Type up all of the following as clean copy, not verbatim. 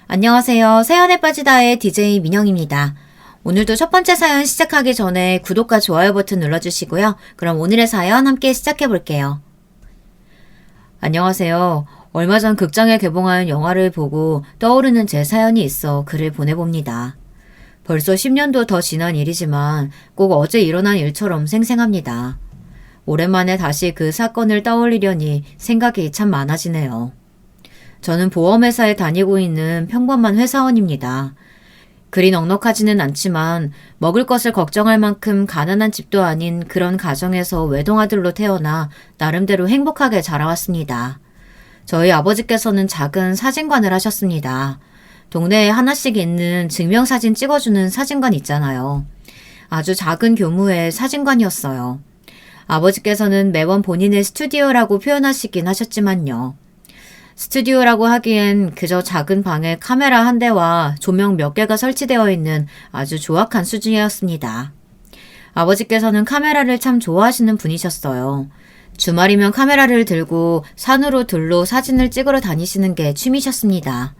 안녕하세요. 사연에 빠지다의 DJ 민영입니다. 오늘도 첫 번째 사연 시작하기 전에 구독과 좋아요 버튼 눌러주시고요. 그럼 오늘의 사연 함께 시작해 볼게요. 안녕하세요. 얼마 전 극장에 개봉한 영화를 보고 떠오르는 제 사연이 있어 글을 보내봅니다. 벌써 10년도 더 지난 일이지만 꼭 어제 일어난 일처럼 생생합니다. 오랜만에 다시 그 사건을 떠올리려니 생각이 참 많아지네요. 저는 보험회사에 다니고 있는 평범한 회사원입니다. 그리 넉넉하지는 않지만 먹을 것을 걱정할 만큼 가난한 집도 아닌 그런 가정에서 외동아들로 태어나 나름대로 행복하게 자라왔습니다. 저희 아버지께서는 작은 사진관을 하셨습니다. 동네에 하나씩 있는 증명사진 찍어주는 사진관 있잖아요. 아주 작은 규모의 사진관이었어요. 아버지께서는 매번 본인의 스튜디오라고 표현하시긴 하셨지만요. 스튜디오라고 하기엔 그저 작은 방에 카메라 한 대와 조명 몇 개가 설치되어 있는 아주 조악한 수준이었습니다. 아버지께서는 카메라를 참 좋아하시는 분이셨어요. 주말이면 카메라를 들고 산으로 들로 사진을 찍으러 다니시는 게 취미셨습니다.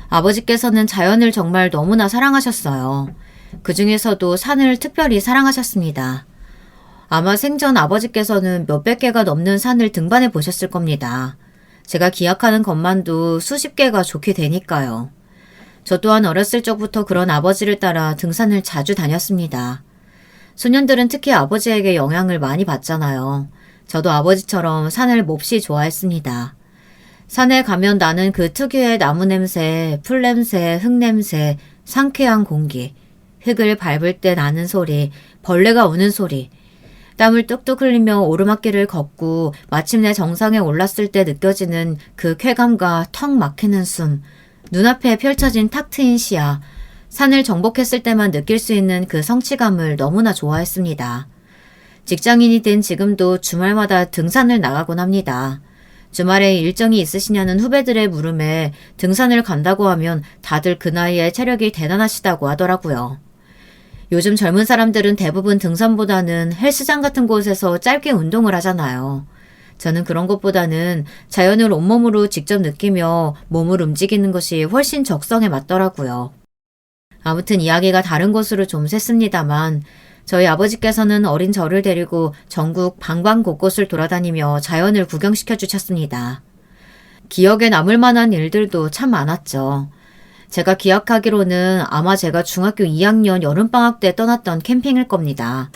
아버지께서는 자연을 정말 너무나 사랑하셨어요. 그 중에서도 산을 특별히 사랑하셨습니다. 아마 생전 아버지께서는 몇백 개가 넘는 산을 등반해 보셨을 겁니다. 제가 기억하는 것만도 수십 개가 좋게 되니까요. 저 또한 어렸을 적부터 그런 아버지를 따라 등산을 자주 다녔습니다. 소년들은 특히 아버지에게 영향을 많이 받잖아요. 저도 아버지처럼 산을 몹시 좋아했습니다. 산에 가면 나는 그 특유의 나무 냄새, 풀 냄새, 흙 냄새, 상쾌한 공기, 흙을 밟을 때 나는 소리, 벌레가 우는 소리, 땀을 뚝뚝 흘리며 오르막길을 걷고 마침내 정상에 올랐을 때 느껴지는 그 쾌감과 턱 막히는 숨, 눈앞에 펼쳐진 탁 트인 시야, 산을 정복했을 때만 느낄 수 있는 그 성취감을 너무나 좋아했습니다. 직장인이 된 지금도 주말마다 등산을 나가곤 합니다. 주말에 일정이 있으시냐는 후배들의 물음에 등산을 간다고 하면 다들 그 나이에 체력이 대단하시다고 하더라고요. 요즘 젊은 사람들은 대부분 등산보다는 헬스장 같은 곳에서 짧게 운동을 하잖아요. 저는 그런 것보다는 자연을 온몸으로 직접 느끼며 몸을 움직이는 것이 훨씬 적성에 맞더라고요. 아무튼 이야기가 다른 곳으로 좀 샜습니다만 저희 아버지께서는 어린 저를 데리고 전국 방방곳곳을 돌아다니며 자연을 구경시켜 주셨습니다. 기억에 남을 만한 일들도 참 많았죠. 제가 기억하기로는 아마 제가 중학교 2학년 여름방학 때 떠났던 캠핑일 겁니다.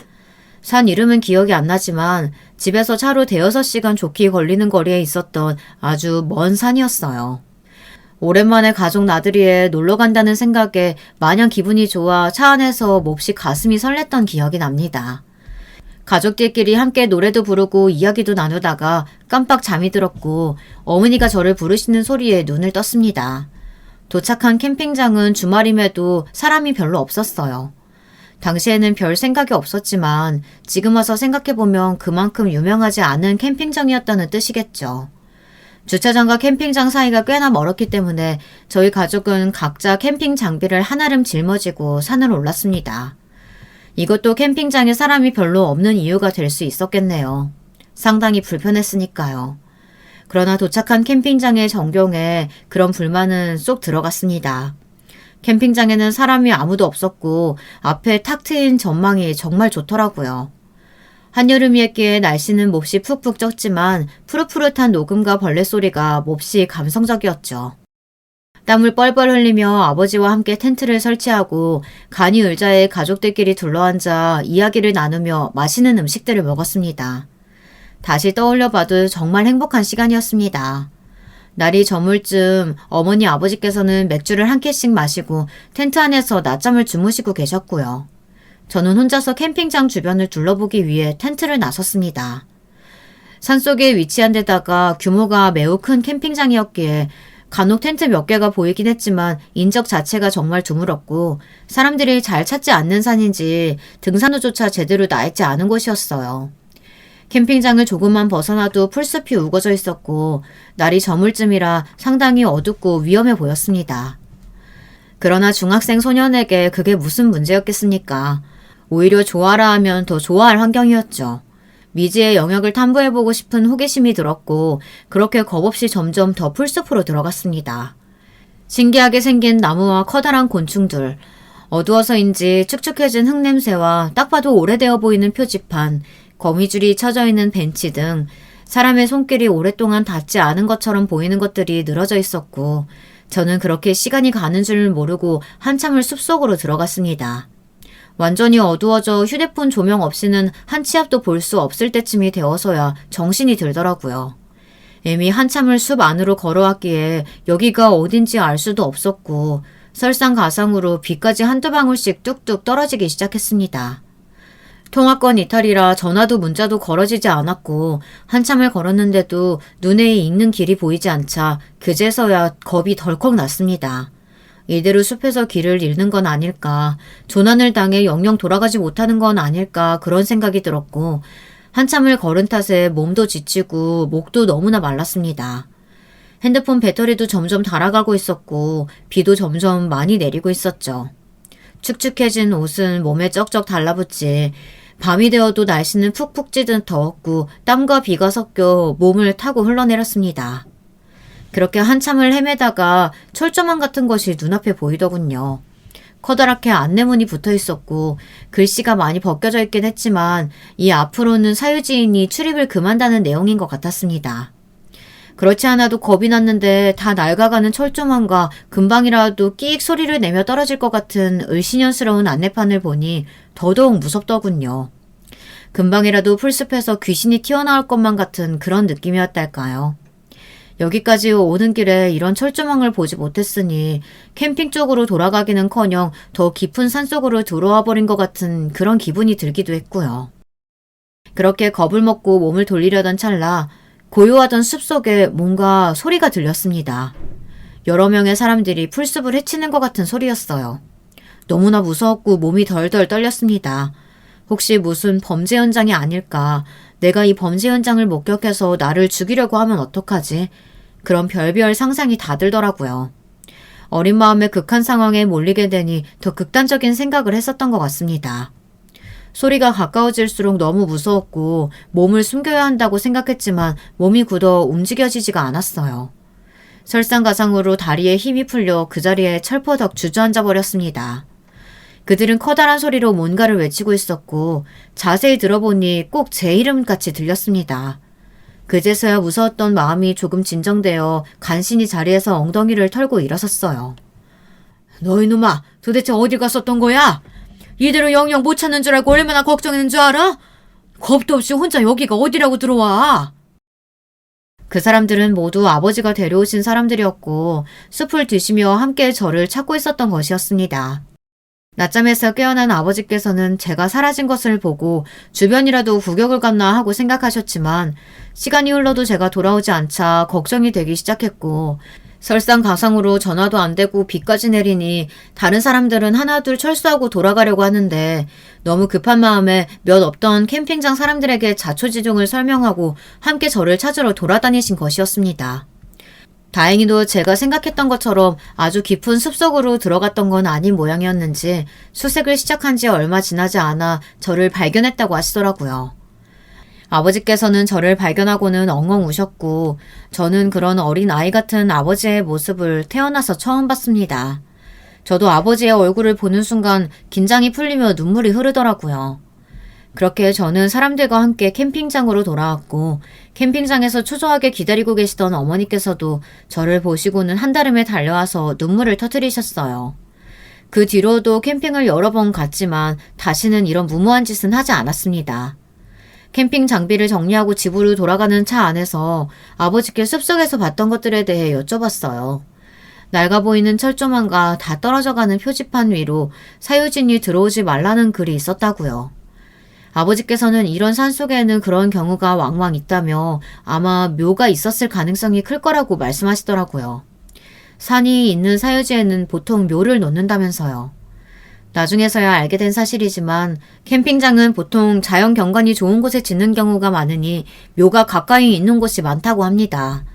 산 이름은 기억이 안 나지만 집에서 차로 대여섯 시간 좋게 걸리는 거리에 있었던 아주 먼 산이었어요. 오랜만에 가족 나들이에 놀러 간다는 생각에 마냥 기분이 좋아 차 안에서 몹시 가슴이 설렜던 기억이 납니다. 가족들끼리 함께 노래도 부르고 이야기도 나누다가 깜빡 잠이 들었고 어머니가 저를 부르시는 소리에 눈을 떴습니다. 도착한 캠핑장은 주말임에도 사람이 별로 없었어요. 당시에는 별 생각이 없었지만 지금 와서 생각해보면 그만큼 유명하지 않은 캠핑장이었다는 뜻이겠죠. 주차장과 캠핑장 사이가 꽤나 멀었기 때문에 저희 가족은 각자 캠핑 장비를 한아름 짊어지고 산을 올랐습니다. 이것도 캠핑장에 사람이 별로 없는 이유가 될 수 있었겠네요. 상당히 불편했으니까요. 그러나 도착한 캠핑장의 전경에 그런 불만은 쏙 들어갔습니다. 캠핑장에는 사람이 아무도 없었고 앞에 탁 트인 전망이 정말 좋더라고요. 한여름이었기에 날씨는 몹시 푹푹 쪘지만 푸릇푸릇한 녹음과 벌레 소리가 몹시 감성적이었죠. 땀을 뻘뻘 흘리며 아버지와 함께 텐트를 설치하고 간이 의자에 가족들끼리 둘러앉아 이야기를 나누며 맛있는 음식들을 먹었습니다. 다시 떠올려봐도 정말 행복한 시간이었습니다. 날이 저물 쯤 어머니 아버지께서는 맥주를 한 캔씩 마시고 텐트 안에서 낮잠을 주무시고 계셨고요. 저는 혼자서 캠핑장 주변을 둘러보기 위해 텐트를 나섰습니다. 산속에 위치한 데다가 규모가 매우 큰 캠핑장이었기에 간혹 텐트 몇 개가 보이긴 했지만 인적 자체가 정말 드물었고 사람들이 잘 찾지 않는 산인지 등산로조차 제대로 나있지 않은 곳이었어요. 캠핑장을 조금만 벗어나도 풀숲이 우거져 있었고 날이 저물 쯤이라 상당히 어둡고 위험해 보였습니다. 그러나 중학생 소년에게 그게 무슨 문제였겠습니까? 오히려 좋아라 하면 더 좋아할 환경이었죠. 미지의 영역을 탐구해보고 싶은 호기심이 들었고 그렇게 겁없이 점점 더 풀숲으로 들어갔습니다. 신기하게 생긴 나무와 커다란 곤충들, 어두워서인지 축축해진 흙냄새와 딱 봐도 오래되어 보이는 표지판, 거미줄이 쳐져 있는 벤치 등 사람의 손길이 오랫동안 닿지 않은 것처럼 보이는 것들이 늘어져 있었고, 저는 그렇게 시간이 가는 줄 모르고 한참을 숲속으로 들어갔습니다. 완전히 어두워져 휴대폰 조명 없이는 한 치 앞도 볼 수 없을 때쯤이 되어서야 정신이 들더라고요. 이미 한참을 숲 안으로 걸어왔기에 여기가 어딘지 알 수도 없었고, 설상가상으로 비까지 한두 방울씩 뚝뚝 떨어지기 시작했습니다. 통화권 이탈이라 전화도 문자도 걸어지지 않았고, 한참을 걸었는데도 눈에 익는 길이 보이지 않자 그제서야 겁이 덜컥 났습니다. 이대로 숲에서 길을 잃는 건 아닐까, 조난을 당해 영영 돌아가지 못하는 건 아닐까, 그런 생각이 들었고, 한참을 걸은 탓에 몸도 지치고 목도 너무나 말랐습니다. 핸드폰 배터리도 점점 닳아가고 있었고, 비도 점점 많이 내리고 있었죠. 축축해진 옷은 몸에 쩍쩍 달라붙지, 밤이 되어도 날씨는 푹푹 찌듯 더웠고 땀과 비가 섞여 몸을 타고 흘러내렸습니다. 그렇게 한참을 헤매다가 철조망 같은 것이 눈앞에 보이더군요. 커다랗게 안내문이 붙어 있었고 글씨가 많이 벗겨져 있긴 했지만 이 앞으로는 사유지인이 출입을 금한다는 내용인 것 같았습니다. 그렇지 않아도 겁이 났는데 다 낡아가는 철조망과 금방이라도 끼익 소리를 내며 떨어질 것 같은 을씨년스러운 안내판을 보니 더더욱 무섭더군요. 금방이라도 풀숲에서 귀신이 튀어나올 것만 같은 그런 느낌이었달까요. 여기까지 오는 길에 이런 철조망을 보지 못했으니 캠핑 쪽으로 돌아가기는커녕 더 깊은 산속으로 들어와 버린 것 같은 그런 기분이 들기도 했고요. 그렇게 겁을 먹고 몸을 돌리려던 찰나 고요하던 숲속에 뭔가 소리가 들렸습니다. 여러 명의 사람들이 풀숲을 헤치는 것 같은 소리였어요. 너무나 무서웠고 몸이 덜덜 떨렸습니다. 혹시 무슨 범죄 현장이 아닐까? 내가 이 범죄 현장을 목격해서 나를 죽이려고 하면 어떡하지? 그런 별별 상상이 다 들더라고요. 어린 마음에 극한 상황에 몰리게 되니 더 극단적인 생각을 했었던 것 같습니다. 소리가 가까워질수록 너무 무서웠고 몸을 숨겨야 한다고 생각했지만 몸이 굳어 움직여지지가 않았어요. 설상가상으로 다리에 힘이 풀려 그 자리에 철퍼덕 주저앉아 버렸습니다. 그들은 커다란 소리로 뭔가를 외치고 있었고 자세히 들어보니 꼭 제 이름같이 들렸습니다. 그제서야 무서웠던 마음이 조금 진정되어 간신히 자리에서 엉덩이를 털고 일어섰어요. 너 이놈아, 도대체 어디 갔었던 거야? 이대로 영영 못 찾는 줄 알고 얼마나 걱정했는 줄 알아? 겁도 없이 혼자 여기가 어디라고 들어와? 그 사람들은 모두 아버지가 데려오신 사람들이었고 숲을 뒤시며 함께 저를 찾고 있었던 것이었습니다. 낮잠에서 깨어난 아버지께서는 제가 사라진 것을 보고 주변이라도 구경을 갔나 하고 생각하셨지만 시간이 흘러도 제가 돌아오지 않자 걱정이 되기 시작했고 설상가상으로 전화도 안 되고 비까지 내리니 다른 사람들은 하나둘 철수하고 돌아가려고 하는데 너무 급한 마음에 몇 없던 캠핑장 사람들에게 자초지종을 설명하고 함께 저를 찾으러 돌아다니신 것이었습니다. 다행히도 제가 생각했던 것처럼 아주 깊은 숲속으로 들어갔던 건 아닌 모양이었는지 수색을 시작한 지 얼마 지나지 않아 저를 발견했다고 하시더라고요. 아버지께서는 저를 발견하고는 엉엉 우셨고 저는 그런 어린 아이 같은 아버지의 모습을 태어나서 처음 봤습니다. 저도 아버지의 얼굴을 보는 순간 긴장이 풀리며 눈물이 흐르더라고요. 그렇게 저는 사람들과 함께 캠핑장으로 돌아왔고 캠핑장에서 초조하게 기다리고 계시던 어머니께서도 저를 보시고는 한달음에 달려와서 눈물을 터뜨리셨어요. 그 뒤로도 캠핑을 여러 번 갔지만 다시는 이런 무모한 짓은 하지 않았습니다. 캠핑 장비를 정리하고 집으로 돌아가는 차 안에서 아버지께 숲속에서 봤던 것들에 대해 여쭤봤어요. 낡아 보이는 철조망과 다 떨어져가는 표지판 위로 사유진이 들어오지 말라는 글이 있었다고요. 아버지께서는 이런 산속에는 그런 경우가 왕왕 있다며 아마 묘가 있었을 가능성이 클 거라고 말씀하시더라고요. 산이 있는 사유지에는 보통 묘를 놓는다면서요. 나중에서야 알게 된 사실이지만 캠핑장은 보통 자연 경관이 좋은 곳에 짓는 경우가 많으니 묘가 가까이 있는 곳이 많다고 합니다.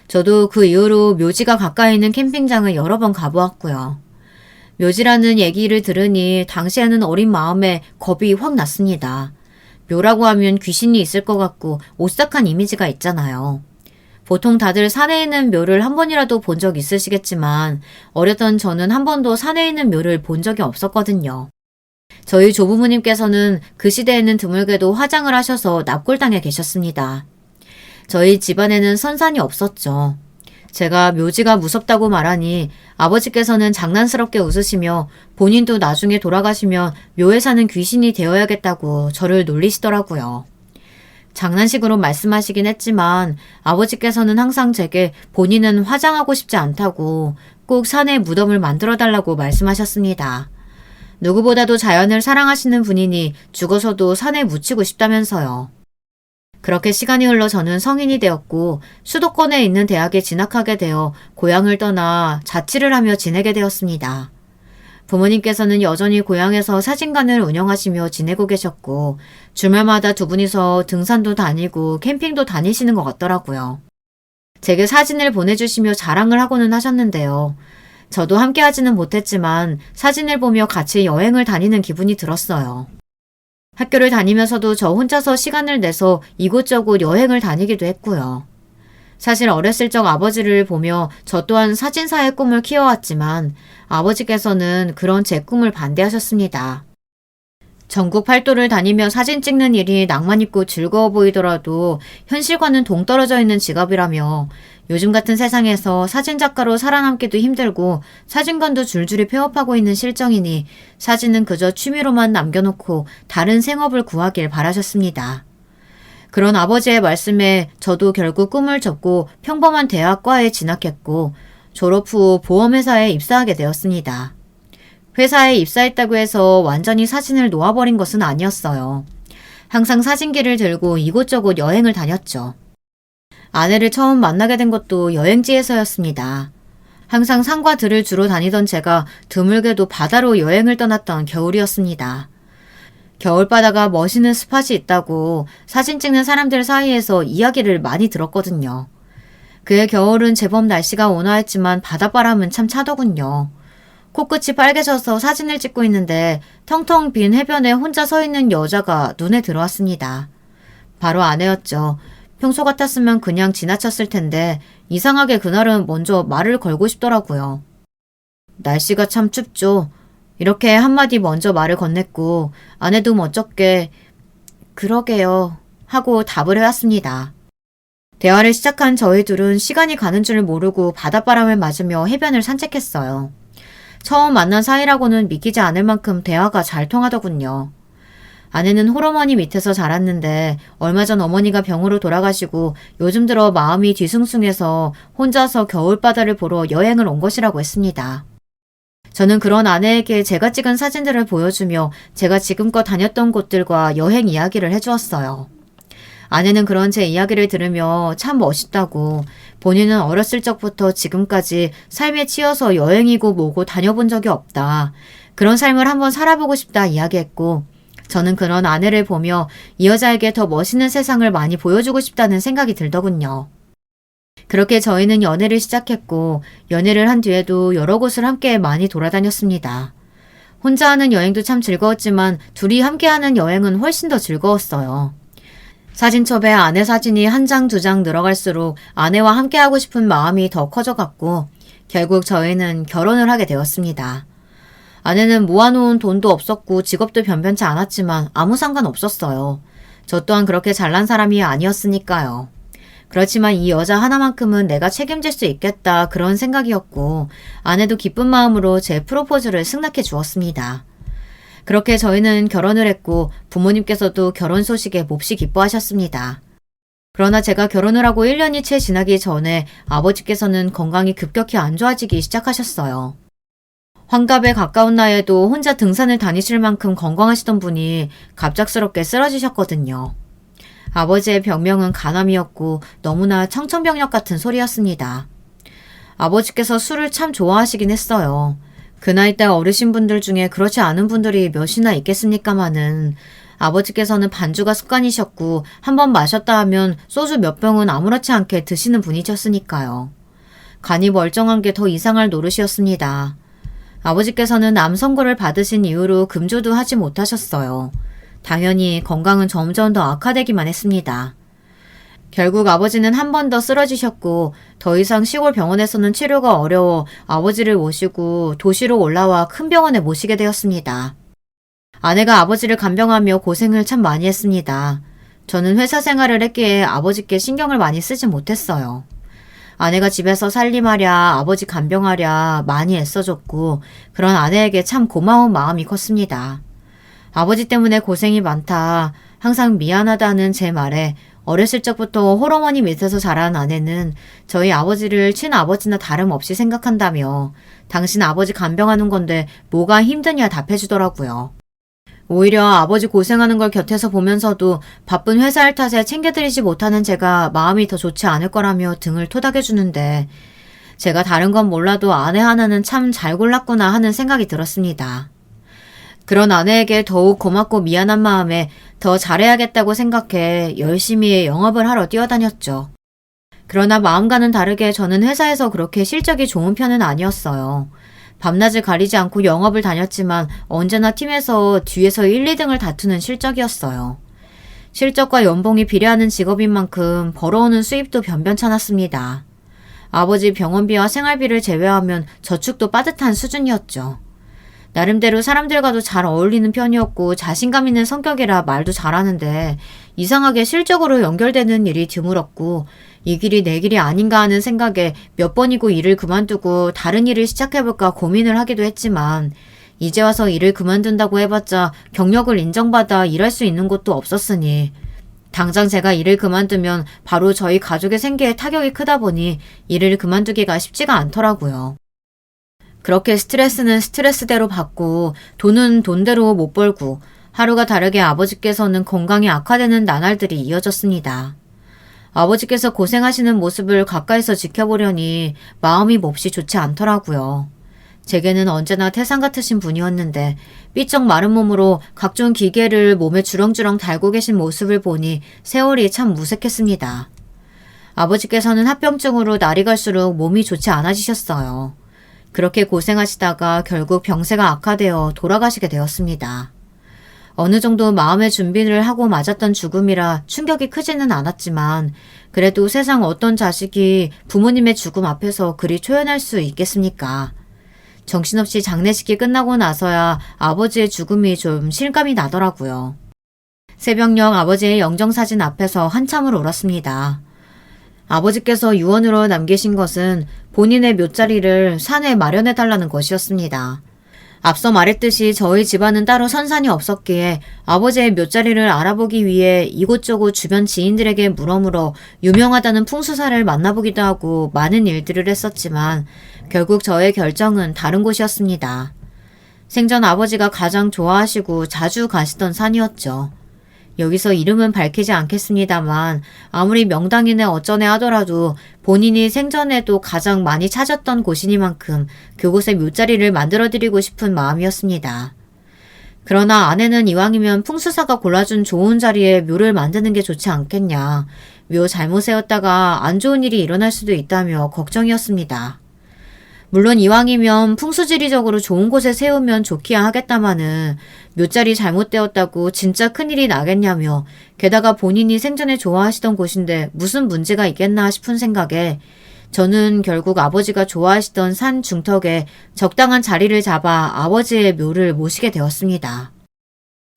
저도 그 이후로 묘지가 가까이 있는 캠핑장을 여러 번 가보았고요. 묘지라는 얘기를 들으니 당시에는 어린 마음에 겁이 확 났습니다. 묘라고 하면 귀신이 있을 것 같고 오싹한 이미지가 있잖아요. 보통 다들 산에 있는 묘를 한 번이라도 본 적 있으시겠지만 어렸던 저는 한 번도 산에 있는 묘를 본 적이 없었거든요. 저희 조부모님께서는 그 시대에는 드물게도 화장을 하셔서 납골당에 계셨습니다. 저희 집안에는 선산이 없었죠. 제가 묘지가 무섭다고 말하니 아버지께서는 장난스럽게 웃으시며 본인도 나중에 돌아가시면 묘에 사는 귀신이 되어야겠다고 저를 놀리시더라고요. 장난식으로 말씀하시긴 했지만 아버지께서는 항상 제게 본인은 화장하고 싶지 않다고 꼭 산에 무덤을 만들어 달라고 말씀하셨습니다. 누구보다도 자연을 사랑하시는 분이니 죽어서도 산에 묻히고 싶다면서요. 그렇게 시간이 흘러 저는 성인이 되었고 수도권에 있는 대학에 진학하게 되어 고향을 떠나 자취를 하며 지내게 되었습니다. 부모님께서는 여전히 고향에서 사진관을 운영하시며 지내고 계셨고 주말마다 두 분이서 등산도 다니고 캠핑도 다니시는 것 같더라고요. 제게 사진을 보내주시며 자랑을 하고는 하셨는데요. 저도 함께 하지는 못했지만 사진을 보며 같이 여행을 다니는 기분이 들었어요. 학교를 다니면서도 저 혼자서 시간을 내서 이곳저곳 여행을 다니기도 했고요. 사실 어렸을 적 아버지를 보며 저 또한 사진사의 꿈을 키워왔지만 아버지께서는 그런 제 꿈을 반대하셨습니다. 전국 팔도를 다니며 사진 찍는 일이 낭만 있고 즐거워 보이더라도 현실과는 동떨어져 있는 직업이라며 요즘 같은 세상에서 사진작가로 살아남기도 힘들고 사진관도 줄줄이 폐업하고 있는 실정이니 사진은 그저 취미로만 남겨놓고 다른 생업을 구하길 바라셨습니다. 그런 아버지의 말씀에 저도 결국 꿈을 접고 평범한 대학과에 진학했고 졸업 후 보험회사에 입사하게 되었습니다. 회사에 입사했다고 해서 완전히 사진을 놓아버린 것은 아니었어요. 항상 사진기를 들고 이곳저곳 여행을 다녔죠. 아내를 처음 만나게 된 것도 여행지에서였습니다. 항상 산과 들을 주로 다니던 제가 드물게도 바다로 여행을 떠났던 겨울이었습니다. 겨울바다가 멋있는 스팟이 있다고 사진 찍는 사람들 사이에서 이야기를 많이 들었거든요. 그해 겨울은 제법 날씨가 온화했지만 바닷바람은 참 차더군요. 코끝이 빨개져서 사진을 찍고 있는데 텅텅 빈 해변에 혼자 서 있는 여자가 눈에 들어왔습니다. 바로 아내였죠. 평소 같았으면 그냥 지나쳤을 텐데 이상하게 그날은 먼저 말을 걸고 싶더라고요. 날씨가 참 춥죠. 이렇게 한마디 먼저 말을 건넸고 아내도 멋쩍게 그러게요 하고 답을 해왔습니다. 대화를 시작한 저희 둘은 시간이 가는 줄 모르고 바닷바람을 맞으며 해변을 산책했어요. 처음 만난 사이라고는 믿기지 않을 만큼 대화가 잘 통하더군요. 아내는 홀어머니 밑에서 자랐는데 얼마 전 어머니가 병으로 돌아가시고 요즘 들어 마음이 뒤숭숭해서 혼자서 겨울바다를 보러 여행을 온 것이라고 했습니다. 저는 그런 아내에게 제가 찍은 사진들을 보여주며 제가 지금껏 다녔던 곳들과 여행 이야기를 해주었어요. 아내는 그런 제 이야기를 들으며 참 멋있다고 본인은 어렸을 적부터 지금까지 삶에 치여서 여행이고 뭐고 다녀본 적이 없다. 그런 삶을 한번 살아보고 싶다 이야기했고 저는 그런 아내를 보며 이 여자에게 더 멋있는 세상을 많이 보여주고 싶다는 생각이 들더군요. 그렇게 저희는 연애를 시작했고 연애를 한 뒤에도 여러 곳을 함께 많이 돌아다녔습니다. 혼자 하는 여행도 참 즐거웠지만 둘이 함께하는 여행은 훨씬 더 즐거웠어요. 사진첩에 아내 사진이 한 장, 두 장 늘어갈수록 아내와 함께하고 싶은 마음이 더 커져갔고 결국 저희는 결혼을 하게 되었습니다. 아내는 모아놓은 돈도 없었고 직업도 변변치 않았지만 아무 상관없었어요. 저 또한 그렇게 잘난 사람이 아니었으니까요. 그렇지만 이 여자 하나만큼은 내가 책임질 수 있겠다 그런 생각이었고 아내도 기쁜 마음으로 제 프로포즈를 승낙해 주었습니다. 그렇게 저희는 결혼을 했고 부모님께서도 결혼 소식에 몹시 기뻐하셨습니다. 그러나 제가 결혼을 하고 1년이 채 지나기 전에 아버지께서는 건강이 급격히 안 좋아지기 시작하셨어요. 환갑에 가까운 나이에도 혼자 등산을 다니실 만큼 건강하시던 분이 갑작스럽게 쓰러지셨거든요. 아버지의 병명은 간암이었고 너무나 청천벽력 같은 소리였습니다. 아버지께서 술을 참 좋아하시긴 했어요. 그 나이 때 어르신분들 중에 그렇지 않은 분들이 몇이나 있겠습니까마는 아버지께서는 반주가 습관이셨고 한번 마셨다 하면 소주 몇 병은 아무렇지 않게 드시는 분이셨으니까요. 간이 멀쩡한 게 더 이상할 노릇이었습니다. 아버지께서는 암 선고를 받으신 이후로 금조도 하지 못하셨어요. 당연히 건강은 점점 더 악화되기만 했습니다. 결국 아버지는 한 번 더 쓰러지셨고 더 이상 시골 병원에서는 치료가 어려워 아버지를 모시고 도시로 올라와 큰 병원에 모시게 되었습니다. 아내가 아버지를 간병하며 고생을 참 많이 했습니다. 저는 회사 생활을 했기에 아버지께 신경을 많이 쓰지 못했어요. 아내가 집에서 살림하랴 아버지 간병하랴 많이 애써줬고 그런 아내에게 참 고마운 마음이 컸습니다. 아버지 때문에 고생이 많다, 항상 미안하다는 제 말에 어렸을 적부터 홀어머니 밑에서 자란 아내는 저희 아버지를 친아버지나 다름없이 생각한다며 당신 아버지 간병하는 건데 뭐가 힘드냐 답해주더라고요. 오히려 아버지 고생하는 걸 곁에서 보면서도 바쁜 회사 일 탓에 챙겨드리지 못하는 제가 마음이 더 좋지 않을 거라며 등을 토닥여주는데 제가 다른 건 몰라도 아내 하나는 참 잘 골랐구나 하는 생각이 들었습니다. 그런 아내에게 더욱 고맙고 미안한 마음에 더 잘해야겠다고 생각해 열심히 영업을 하러 뛰어다녔죠. 그러나 마음과는 다르게 저는 회사에서 그렇게 실적이 좋은 편은 아니었어요. 밤낮을 가리지 않고 영업을 다녔지만 언제나 팀에서 뒤에서 1, 2등을 다투는 실적이었어요. 실적과 연봉이 비례하는 직업인 만큼 벌어오는 수입도 변변찮았습니다. 아버지 병원비와 생활비를 제외하면 저축도 빠듯한 수준이었죠. 나름대로 사람들과도 잘 어울리는 편이었고 자신감 있는 성격이라 말도 잘하는데 이상하게 실적으로 연결되는 일이 드물었고 이 길이 내 길이 아닌가 하는 생각에 몇 번이고 일을 그만두고 다른 일을 시작해볼까 고민을 하기도 했지만 이제 와서 일을 그만둔다고 해봤자 경력을 인정받아 일할 수 있는 곳도 없었으니 당장 제가 일을 그만두면 바로 저희 가족의 생계에 타격이 크다 보니 일을 그만두기가 쉽지가 않더라고요. 그렇게 스트레스는 스트레스대로 받고 돈은 돈대로 못 벌고 하루가 다르게 아버지께서는 건강이 악화되는 나날들이 이어졌습니다. 아버지께서 고생하시는 모습을 가까이서 지켜보려니 마음이 몹시 좋지 않더라고요. 제게는 언제나 태산 같으신 분이었는데 삐쩍 마른 몸으로 각종 기계를 몸에 주렁주렁 달고 계신 모습을 보니 세월이 참 무색했습니다. 아버지께서는 합병증으로 날이 갈수록 몸이 좋지 않아지셨어요. 그렇게 고생하시다가 결국 병세가 악화되어 돌아가시게 되었습니다. 어느 정도 마음의 준비를 하고 맞았던 죽음이라 충격이 크지는 않았지만 그래도 세상 어떤 자식이 부모님의 죽음 앞에서 그리 초연할 수 있겠습니까? 정신없이 장례식이 끝나고 나서야 아버지의 죽음이 좀 실감이 나더라고요. 새벽녘 아버지의 영정사진 앞에서 한참을 울었습니다. 아버지께서 유언으로 남기신 것은 본인의 묘자리를 산에 마련해달라는 것이었습니다. 앞서 말했듯이 저희 집안은 따로 선산이 없었기에 아버지의 묘자리를 알아보기 위해 이곳저곳 주변 지인들에게 물어물어 유명하다는 풍수사를 만나보기도 하고 많은 일들을 했었지만 결국 저의 결정은 다른 곳이었습니다. 생전 아버지가 가장 좋아하시고 자주 가시던 산이었죠. 여기서 이름은 밝히지 않겠습니다만 아무리 명당이네 어쩌네 하더라도 본인이 생전에도 가장 많이 찾았던 곳이니만큼 그곳에 묘자리를 만들어드리고 싶은 마음이었습니다. 그러나 아내는 이왕이면 풍수사가 골라준 좋은 자리에 묘를 만드는 게 좋지 않겠냐. 묘 잘못 세웠다가 안 좋은 일이 일어날 수도 있다며 걱정이었습니다. 물론 이왕이면 풍수지리적으로 좋은 곳에 세우면 좋기야 하겠다마는 묘자리 잘못되었다고 진짜 큰일이 나겠냐며 게다가 본인이 생전에 좋아하시던 곳인데 무슨 문제가 있겠나 싶은 생각에 저는 결국 아버지가 좋아하시던 산 중턱에 적당한 자리를 잡아 아버지의 묘를 모시게 되었습니다.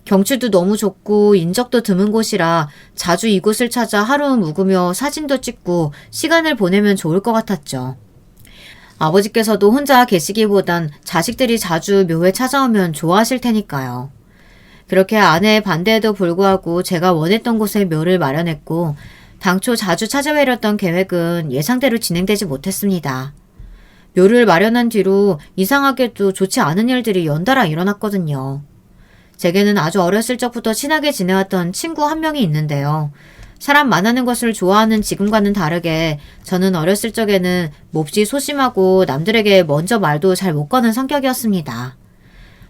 경치도 너무 좋고 인적도 드문 곳이라 자주 이곳을 찾아 하루 묵으며 사진도 찍고 시간을 보내면 좋을 것 같았죠. 아버지께서도 혼자 계시기보단 자식들이 자주 묘에 찾아오면 좋아하실 테니까요. 그렇게 아내의 반대에도 불구하고 제가 원했던 곳에 묘를 마련했고 당초 자주 찾아뵈렸던 계획은 예상대로 진행되지 못했습니다. 묘를 마련한 뒤로 이상하게도 좋지 않은 일들이 연달아 일어났거든요. 제게는 아주 어렸을 적부터 친하게 지내왔던 친구 한 명이 있는데요. 사람 만나는 것을 좋아하는 지금과는 다르게 저는 어렸을 적에는 몹시 소심하고 남들에게 먼저 말도 잘 못 거는 성격이었습니다.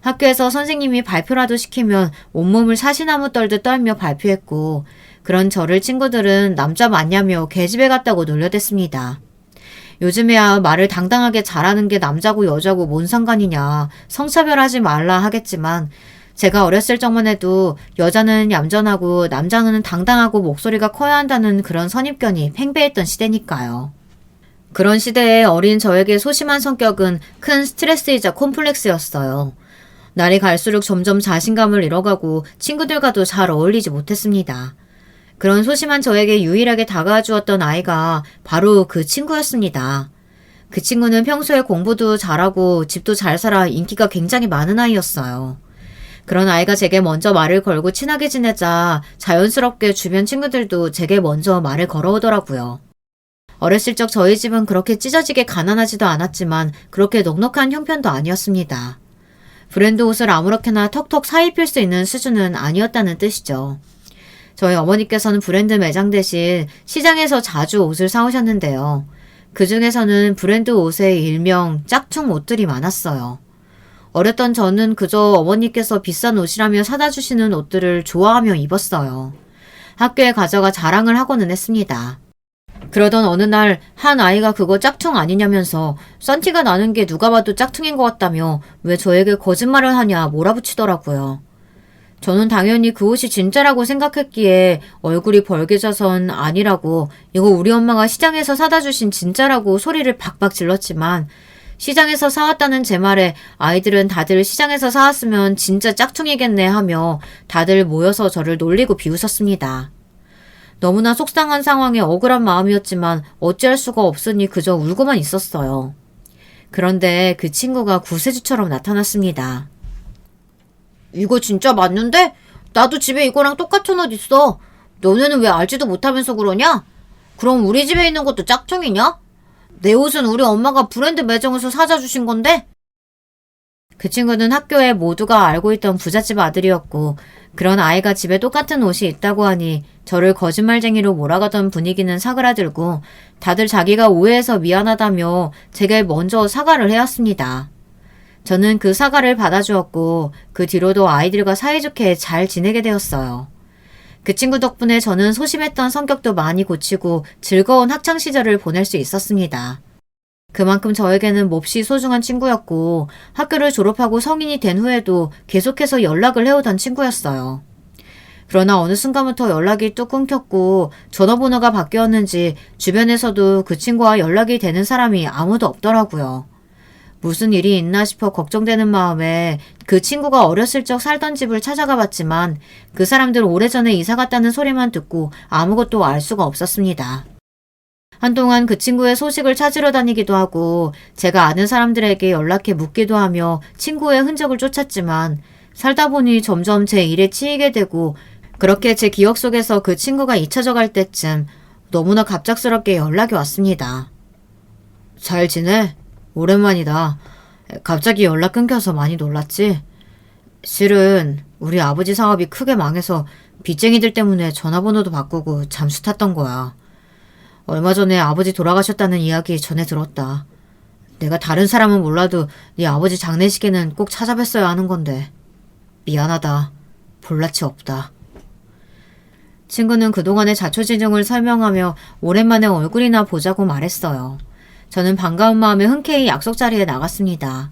학교에서 선생님이 발표라도 시키면 온몸을 사시나무 떨듯 떨며 발표했고 그런 저를 친구들은 남자 맞냐며 계집애 같다고 놀려댔습니다. 요즘에야 말을 당당하게 잘하는 게 남자고 여자고 뭔 상관이냐 성차별하지 말라 하겠지만 제가 어렸을 적만 해도 여자는 얌전하고 남자는 당당하고 목소리가 커야 한다는 그런 선입견이 팽배했던 시대니까요. 그런 시대에 어린 저에게 소심한 성격은 큰 스트레스이자 콤플렉스였어요. 날이 갈수록 점점 자신감을 잃어가고 친구들과도 잘 어울리지 못했습니다. 그런 소심한 저에게 유일하게 다가와 주었던 아이가 바로 그 친구였습니다. 그 친구는 평소에 공부도 잘하고 집도 잘 살아 인기가 굉장히 많은 아이였어요. 그런 아이가 제게 먼저 말을 걸고 친하게 지내자 자연스럽게 주변 친구들도 제게 먼저 말을 걸어오더라고요. 어렸을 적 저희 집은 그렇게 찢어지게 가난하지도 않았지만 그렇게 넉넉한 형편도 아니었습니다. 브랜드 옷을 아무렇게나 턱턱 사입힐 수 있는 수준은 아니었다는 뜻이죠. 저희 어머니께서는 브랜드 매장 대신 시장에서 자주 옷을 사오셨는데요. 그 중에서는 브랜드 옷의 일명 짝퉁 옷들이 많았어요. 어렸던 저는 그저 어머니께서 비싼 옷이라며 사다 주시는 옷들을 좋아하며 입었어요. 학교에 가져가 자랑을 하고는 했습니다. 그러던 어느 날 한 아이가 그거 짝퉁 아니냐면서 싼 티가 나는 게 누가 봐도 짝퉁인 것 같다며 왜 저에게 거짓말을 하냐 몰아붙이더라고요. 저는 당연히 그 옷이 진짜라고 생각했기에 얼굴이 벌개져선 아니라고 이거 우리 엄마가 시장에서 사다 주신 진짜라고 소리를 박박 질렀지만 시장에서 사왔다는 제 말에 아이들은 다들 시장에서 사왔으면 진짜 짝퉁이겠네 하며 다들 모여서 저를 놀리고 비웃었습니다. 너무나 속상한 상황에 억울한 마음이었지만 어찌할 수가 없으니 그저 울고만 있었어요. 그런데 그 친구가 구세주처럼 나타났습니다. 이거 진짜 맞는데? 나도 집에 이거랑 똑같은 옷 있어. 너네는 왜 알지도 못하면서 그러냐? 그럼 우리 집에 있는 것도 짝퉁이냐? 내 옷은 우리 엄마가 브랜드 매장에서 사다 주신 건데? 그 친구는 학교에 모두가 알고 있던 부잣집 아들이었고 그런 아이가 집에 똑같은 옷이 있다고 하니 저를 거짓말쟁이로 몰아가던 분위기는 사그라들고 다들 자기가 오해해서 미안하다며 제게 먼저 사과를 해왔습니다. 저는 그 사과를 받아주었고 그 뒤로도 아이들과 사이좋게 잘 지내게 되었어요. 그 친구 덕분에 저는 소심했던 성격도 많이 고치고 즐거운 학창시절을 보낼 수 있었습니다. 그만큼 저에게는 몹시 소중한 친구였고 학교를 졸업하고 성인이 된 후에도 계속해서 연락을 해오던 친구였어요. 그러나 어느 순간부터 연락이 뚝 끊겼고 전화번호가 바뀌었는지 주변에서도 그 친구와 연락이 되는 사람이 아무도 없더라고요. 무슨 일이 있나 싶어 걱정되는 마음에 그 친구가 어렸을 적 살던 집을 찾아가 봤지만 그 사람들 오래전에 이사 갔다는 소리만 듣고 아무것도 알 수가 없었습니다. 한동안 그 친구의 소식을 찾으러 다니기도 하고 제가 아는 사람들에게 연락해 묻기도 하며 친구의 흔적을 쫓았지만 살다 보니 점점 제 일에 치이게 되고 그렇게 제 기억 속에서 그 친구가 잊혀져 갈 때쯤 너무나 갑작스럽게 연락이 왔습니다. 잘 지내? 오랜만이다. 갑자기 연락 끊겨서 많이 놀랐지? 실은 우리 아버지 사업이 크게 망해서 빚쟁이들 때문에 전화번호도 바꾸고 잠수 탔던 거야. 얼마 전에 아버지 돌아가셨다는 이야기 전해 들었다. 내가 다른 사람은 몰라도 네 아버지 장례식에는 꼭 찾아뵀어야 하는 건데. 미안하다. 볼낯이 없다. 친구는 그동안의 자초지종을 설명하며 오랜만에 얼굴이나 보자고 말했어요. 저는 반가운 마음에 흔쾌히 약속 자리에 나갔습니다.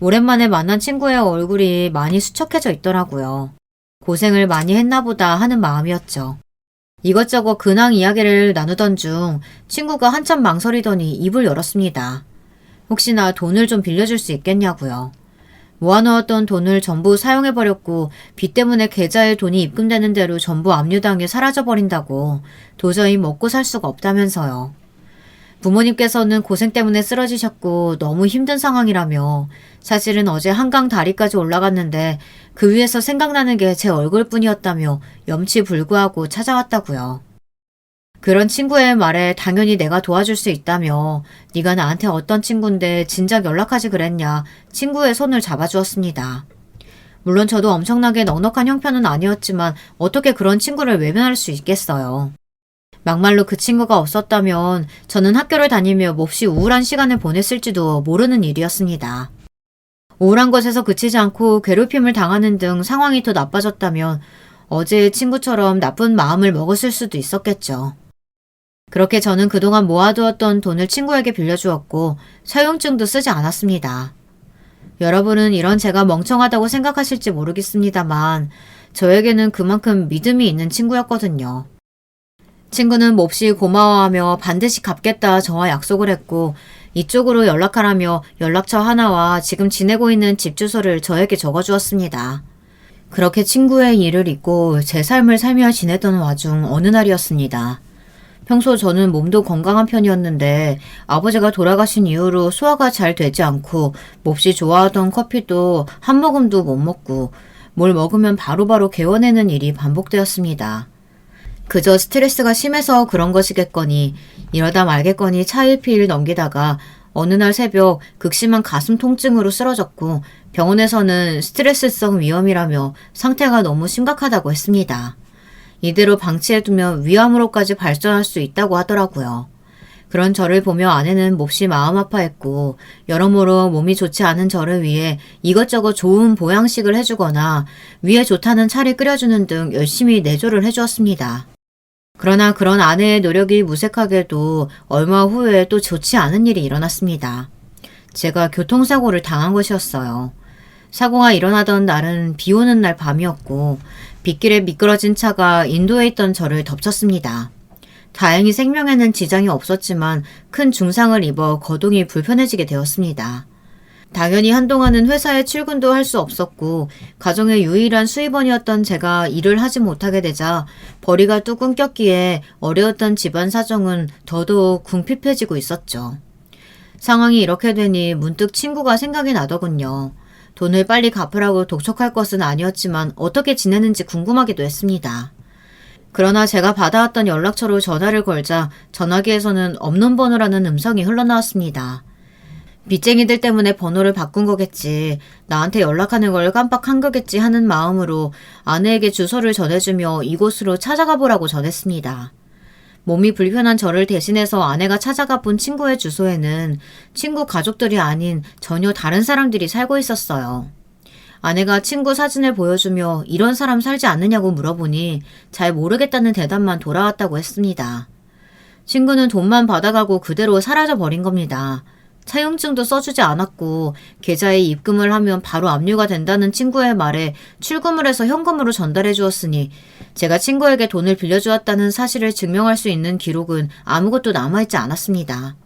오랜만에 만난 친구의 얼굴이 많이 수척해져 있더라고요. 고생을 많이 했나 보다 하는 마음이었죠. 이것저것 근황 이야기를 나누던 중 친구가 한참 망설이더니 입을 열었습니다. 혹시나 돈을 좀 빌려줄 수 있겠냐고요. 모아놓았던 돈을 전부 사용해버렸고 빚 때문에 계좌에 돈이 입금되는 대로 전부 압류당해 사라져버린다고 도저히 먹고 살 수가 없다면서요. 부모님께서는 고생 때문에 쓰러지셨고 너무 힘든 상황이라며 사실은 어제 한강 다리까지 올라갔는데 그 위에서 생각나는 게 제 얼굴뿐이었다며 염치불구하고 찾아왔다고요. 그런 친구의 말에 당연히 내가 도와줄 수 있다며 네가 나한테 어떤 친구인데 진작 연락하지 그랬냐 친구의 손을 잡아주었습니다. 물론 저도 엄청나게 넉넉한 형편은 아니었지만 어떻게 그런 친구를 외면할 수 있겠어요. 막말로 그 친구가 없었다면 저는 학교를 다니며 몹시 우울한 시간을 보냈을지도 모르는 일이었습니다. 우울한 것에서 그치지 않고 괴롭힘을 당하는 등 상황이 더 나빠졌다면 어제의 친구처럼 나쁜 마음을 먹었을 수도 있었겠죠. 그렇게 저는 그동안 모아두었던 돈을 친구에게 빌려주었고 사용증도 쓰지 않았습니다. 여러분은 이런 제가 멍청하다고 생각하실지 모르겠습니다만 저에게는 그만큼 믿음이 있는 친구였거든요. 친구는 몹시 고마워하며 반드시 갚겠다 저와 약속을 했고 이쪽으로 연락하라며 연락처 하나와 지금 지내고 있는 집 주소를 저에게 적어주었습니다. 그렇게 친구의 일을 잊고 제 삶을 살며 지내던 와중 어느 날이었습니다. 평소 저는 몸도 건강한 편이었는데 아버지가 돌아가신 이후로 소화가 잘 되지 않고 몹시 좋아하던 커피도 한 모금도 못 먹고 뭘 먹으면 바로바로 개워내는 일이 반복되었습니다. 그저 스트레스가 심해서 그런 것이겠거니 이러다 말겠거니 차일피일 넘기다가 어느 날 새벽 극심한 가슴 통증으로 쓰러졌고 병원에서는 스트레스성 위염이라며 상태가 너무 심각하다고 했습니다. 이대로 방치해두면 위암으로까지 발전할 수 있다고 하더라고요. 그런 저를 보며 아내는 몹시 마음 아파했고 여러모로 몸이 좋지 않은 저를 위해 이것저것 좋은 보양식을 해주거나 위에 좋다는 차를 끓여주는 등 열심히 내조를 해주었습니다. 그러나 그런 아내의 노력이 무색하게도 얼마 후에 또 좋지 않은 일이 일어났습니다. 제가 교통사고를 당한 것이었어요. 사고가 일어나던 날은 비 오는 날 밤이었고 빗길에 미끄러진 차가 인도에 있던 저를 덮쳤습니다. 다행히 생명에는 지장이 없었지만 큰 중상을 입어 거동이 불편해지게 되었습니다. 당연히 한동안은 회사에 출근도 할 수 없었고 가정의 유일한 수입원이었던 제가 일을 하지 못하게 되자 벌이가 뚝 끊겼기에 어려웠던 집안 사정은 더더욱 궁핍해지고 있었죠. 상황이 이렇게 되니 문득 친구가 생각이 나더군요. 돈을 빨리 갚으라고 독촉할 것은 아니었지만 어떻게 지내는지 궁금하기도 했습니다. 그러나 제가 받아왔던 연락처로 전화를 걸자 전화기에서는 없는 번호라는 음성이 흘러나왔습니다. 빚쟁이들 때문에 번호를 바꾼 거겠지, 나한테 연락하는 걸 깜빡한 거겠지 하는 마음으로 아내에게 주소를 전해주며 이곳으로 찾아가 보라고 전했습니다. 몸이 불편한 저를 대신해서 아내가 찾아가 본 친구의 주소에는 친구 가족들이 아닌 전혀 다른 사람들이 살고 있었어요. 아내가 친구 사진을 보여주며 이런 사람 살지 않느냐고 물어보니 잘 모르겠다는 대답만 돌아왔다고 했습니다. 친구는 돈만 받아가고 그대로 사라져 버린 겁니다. 차용증도 써주지 않았고 계좌에 입금을 하면 바로 압류가 된다는 친구의 말에 출금을 해서 현금으로 전달해 주었으니 제가 친구에게 돈을 빌려주었다는 사실을 증명할 수 있는 기록은 아무것도 남아있지 않았습니다.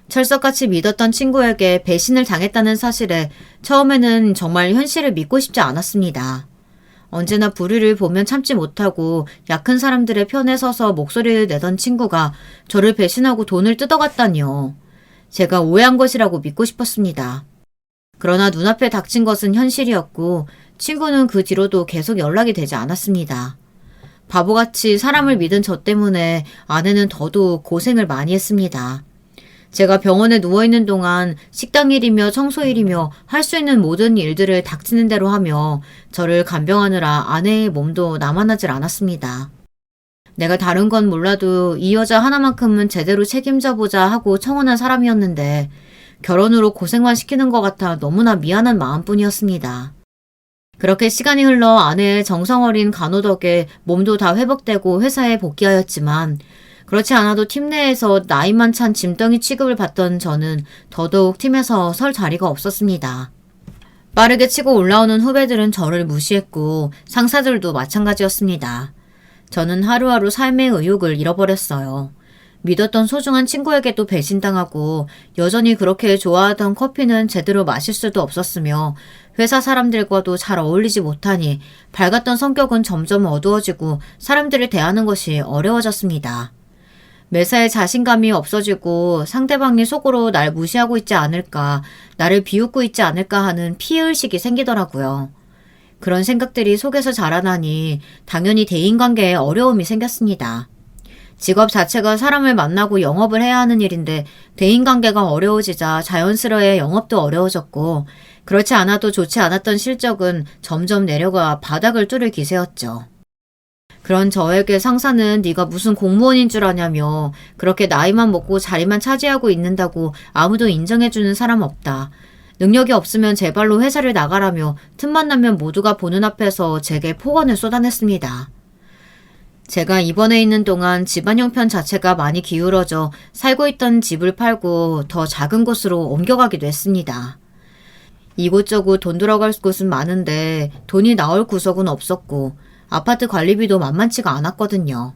철석같이 믿었던 친구에게 배신을 당했다는 사실에 처음에는 정말 현실을 믿고 싶지 않았습니다. 언제나 불의를 보면 참지 못하고 약한 사람들의 편에 서서 목소리를 내던 친구가 저를 배신하고 돈을 뜯어갔다니요. 제가 오해한 것이라고 믿고 싶었습니다. 그러나 눈앞에 닥친 것은 현실이었고 친구는 그 뒤로도 계속 연락이 되지 않았습니다. 바보같이 사람을 믿은 저 때문에 아내는 더더욱 고생을 많이 했습니다. 제가 병원에 누워있는 동안 식당 일이며 청소 일이며 할 수 있는 모든 일들을 닥치는 대로 하며 저를 간병하느라 아내의 몸도 남아나질 않았습니다. 내가 다른 건 몰라도 이 여자 하나만큼은 제대로 책임져보자 하고 청혼한 사람이었는데 결혼으로 고생만 시키는 것 같아 너무나 미안한 마음뿐이었습니다. 그렇게 시간이 흘러 아내의 정성어린 간호 덕에 몸도 다 회복되고 회사에 복귀하였지만 그렇지 않아도 팀 내에서 나이만 찬 짐덩이 취급을 받던 저는 더더욱 팀에서 설 자리가 없었습니다. 빠르게 치고 올라오는 후배들은 저를 무시했고 상사들도 마찬가지였습니다. 저는 하루하루 삶의 의욕을 잃어버렸어요. 믿었던 소중한 친구에게도 배신당하고 여전히 그렇게 좋아하던 커피는 제대로 마실 수도 없었으며 회사 사람들과도 잘 어울리지 못하니 밝았던 성격은 점점 어두워지고 사람들을 대하는 것이 어려워졌습니다. 매사에 자신감이 없어지고 상대방이 속으로 날 무시하고 있지 않을까, 나를 비웃고 있지 않을까 하는 피해의식이 생기더라고요. 그런 생각들이 속에서 자라나니 당연히 대인관계에 어려움이 생겼습니다. 직업 자체가 사람을 만나고 영업을 해야 하는 일인데 대인관계가 어려워지자 자연스레 영업도 어려워졌고 그렇지 않아도 좋지 않았던 실적은 점점 내려가 바닥을 뚫을 기세였죠. 그런 저에게 상사는 네가 무슨 공무원인 줄 아냐며 그렇게 나이만 먹고 자리만 차지하고 있는다고 아무도 인정해주는 사람 없다. 능력이 없으면 제발로 회사를 나가라며 틈만 나면 모두가 보는 앞에서 제게 폭언을 쏟아냈습니다. 제가 입원해 있는 동안 집안 형편 자체가 많이 기울어져 살고 있던 집을 팔고 더 작은 곳으로 옮겨가기도 했습니다. 이곳저곳 돈 들어갈 곳은 많은데 돈이 나올 구석은 없었고 아파트 관리비도 만만치가 않았거든요.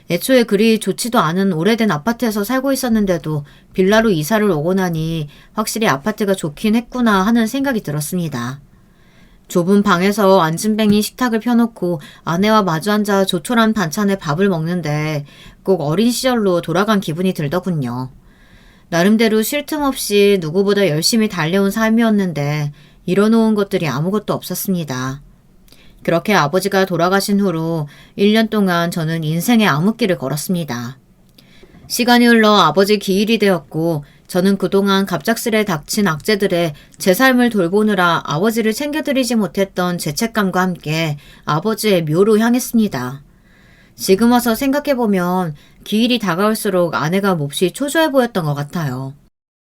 애초에 그리 좋지도 않은 오래된 아파트에서 살고 있었는데도 빌라로 이사를 오고 나니 확실히 아파트가 좋긴 했구나 하는 생각이 들었습니다. 좁은 방에서 앉은뱅이 식탁을 펴놓고 아내와 마주 앉아 조촐한 반찬에 밥을 먹는데 꼭 어린 시절로 돌아간 기분이 들더군요. 나름대로 쉴 틈 없이 누구보다 열심히 달려온 삶이었는데 이뤄놓은 것들이 아무것도 없었습니다. 그렇게 아버지가 돌아가신 후로 1년 동안 저는 인생의 암흑길을 걸었습니다. 시간이 흘러 아버지 기일이 되었고 저는 그동안 갑작스레 닥친 악재들에 제 삶을 돌보느라 아버지를 챙겨드리지 못했던 죄책감과 함께 아버지의 묘로 향했습니다. 지금 와서 생각해보면 기일이 다가올수록 아내가 몹시 초조해 보였던 것 같아요.